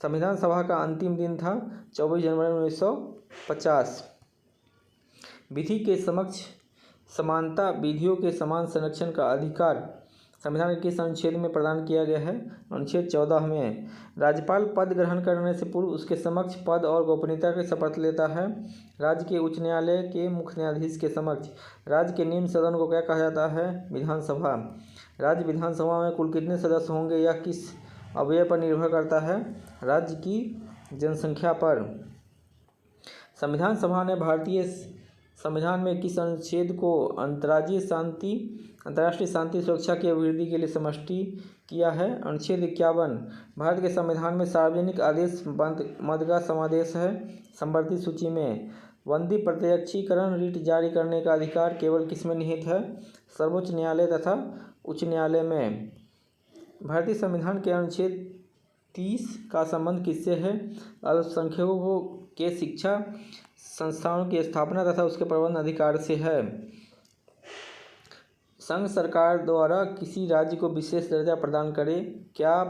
संविधान सभा का अंतिम दिन था 24 जनवरी 1950। विधि के समक्ष समानता, विधियों के समान संरक्षण का अधिकार संविधान के किस अनुच्छेद में प्रदान किया गया है? अनुच्छेद 14 में। राज्यपाल पद ग्रहण करने से पूर्व उसके समक्ष पद और गोपनीयता की शपथ लेता है। राज्य के उच्च न्यायालय के मुख्य न्यायाधीश के समक्ष राज्य के निम्न सदन को क्या कहा जाता है? विधानसभा। राज्य विधानसभा में कुल कितने सदस्य होंगे? यह किस अवयव पर निर्भर करता है? राज्य की जनसंख्या पर। संविधान सभा ने भारतीय संविधान में किस अनुच्छेद को अंतर्राष्ट्रीय शांति सुरक्षा की अभिवृद्धि के लिए समष्टि किया है? अनुच्छेद 51। भारत के संविधान में सार्वजनिक आदेश मद का समावेश है। संवर्धित सूची में। बंदी प्रत्यक्षीकरण रिट जारी करने का अधिकार केवल किसमें निहित है? सर्वोच्च न्यायालय तथा उच्च न्यायालय में। भारतीय संविधान के अनुच्छेद 30 का संबंध किससे है? अल्पसंख्यकों के शिक्षा संस्थानों की स्थापना तथा उसके प्रबंधन अधिकार से है। संघ सरकार द्वारा किसी राज्य को विशेष दर्जा प्रदान करे। क्या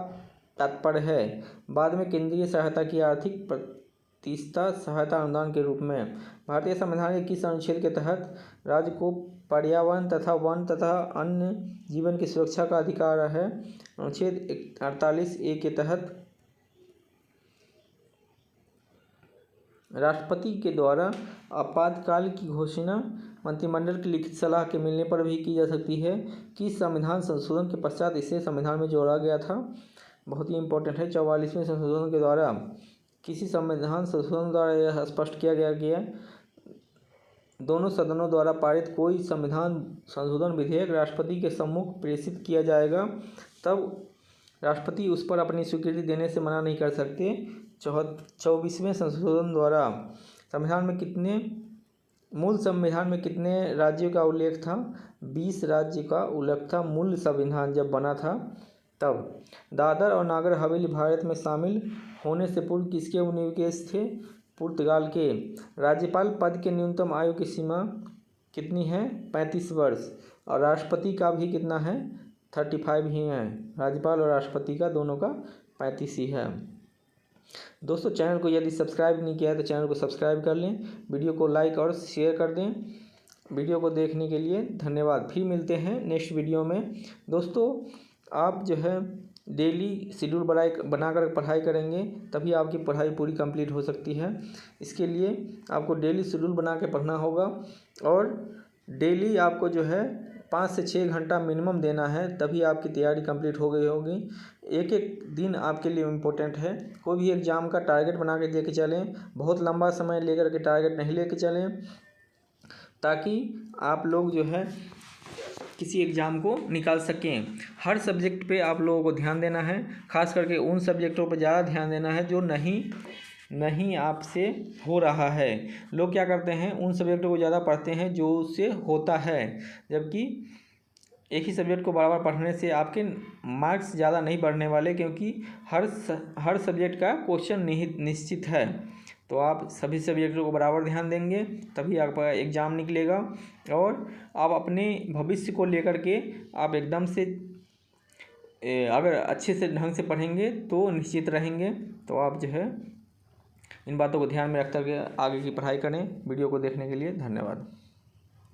तात्पर्य है। बाद में केंद्रीय सहायता की आर्थिक प्रतिशत सहायता अनुदान के रूप में। भारतीय संविधान के किस अनुच्छेद के तहत राज्य को पर्यावरण तथा वन तथा अन्य जीवन की सुरक्षा का अधिकार है? अनुच्छेद 48A के तहत। राष्ट्रपति के द्वारा आपातकाल की घोषणा मंत्रिमंडल की लिखित सलाह के मिलने पर भी की जा सकती है। किस संविधान संशोधन के पश्चात इसे संविधान में जोड़ा गया था? बहुत ही इम्पोर्टेंट है। 44वें संशोधन के द्वारा किसी संविधान संशोधन द्वारा यह स्पष्ट किया गया दोनों सदनों द्वारा पारित कोई संविधान संशोधन विधेयक राष्ट्रपति के सम्मुख प्रेषित किया जाएगा, तब राष्ट्रपति उस पर अपनी स्वीकृति देने से मना नहीं कर सकते। 24वें संशोधन द्वारा मूल संविधान में कितने राज्यों का उल्लेख था? 20 राज्य का उल्लेख था मूल संविधान जब बना था तब। दादर और नागर हवेली भारत में शामिल होने से पूर्व किसके उपनिवेश थे? पुर्तगाल के। राज्यपाल पद के न्यूनतम आयु की सीमा कितनी है? 35 वर्ष। और राष्ट्रपति का भी कितना है? 35 ही है। राज्यपाल और राष्ट्रपति का दोनों का 35 ही है। दोस्तों, चैनल को यदि सब्सक्राइब नहीं किया है तो चैनल को सब्सक्राइब कर लें, वीडियो को लाइक और शेयर कर दें। वीडियो को देखने के लिए धन्यवाद। फिर मिलते हैं नेक्स्ट वीडियो में। दोस्तों, आप जो है डेली शेड्यूल बनाकर पढ़ाई करेंगे तभी आपकी पढ़ाई पूरी कंप्लीट हो सकती है। इसके लिए आपको डेली शेड्यूल बना के पढ़ना होगा और डेली आपको जो है 5 से 6 घंटा मिनिमम देना है, तभी आपकी तैयारी कंप्लीट हो गई होगी। एक एक दिन आपके लिए इम्पोर्टेंट है। कोई भी एग्ज़ाम का टारगेट बना के लेके चलें, बहुत लंबा समय लेकर के टारगेट नहीं लेके चलें, ताकि आप लोग जो है किसी एग्ज़ाम को निकाल सकें। हर सब्जेक्ट पे आप लोगों को ध्यान देना है, खास करके उन सब्जेक्टों पे ज़्यादा ध्यान देना है जो नहीं आपसे हो रहा है। लोग क्या करते हैं, उन सब्जेक्टों को ज़्यादा पढ़ते हैं जो उससे होता है, जबकि एक ही सब्जेक्ट को बार बार पढ़ने से आपके मार्क्स ज़्यादा नहीं बढ़ने वाले, क्योंकि हर सब्जेक्ट का क्वेश्चन निश्चित है। तो आप सभी सब्जेक्टों को बराबर ध्यान देंगे तभी आपका एग्ज़ाम निकलेगा और आप अपने भविष्य को लेकर के आप एकदम से अगर अच्छे से ढंग से पढ़ेंगे तो निश्चित रहेंगे। तो आप जो है इन बातों को ध्यान में रख कर के आगे की पढ़ाई करें। वीडियो को देखने के लिए धन्यवाद।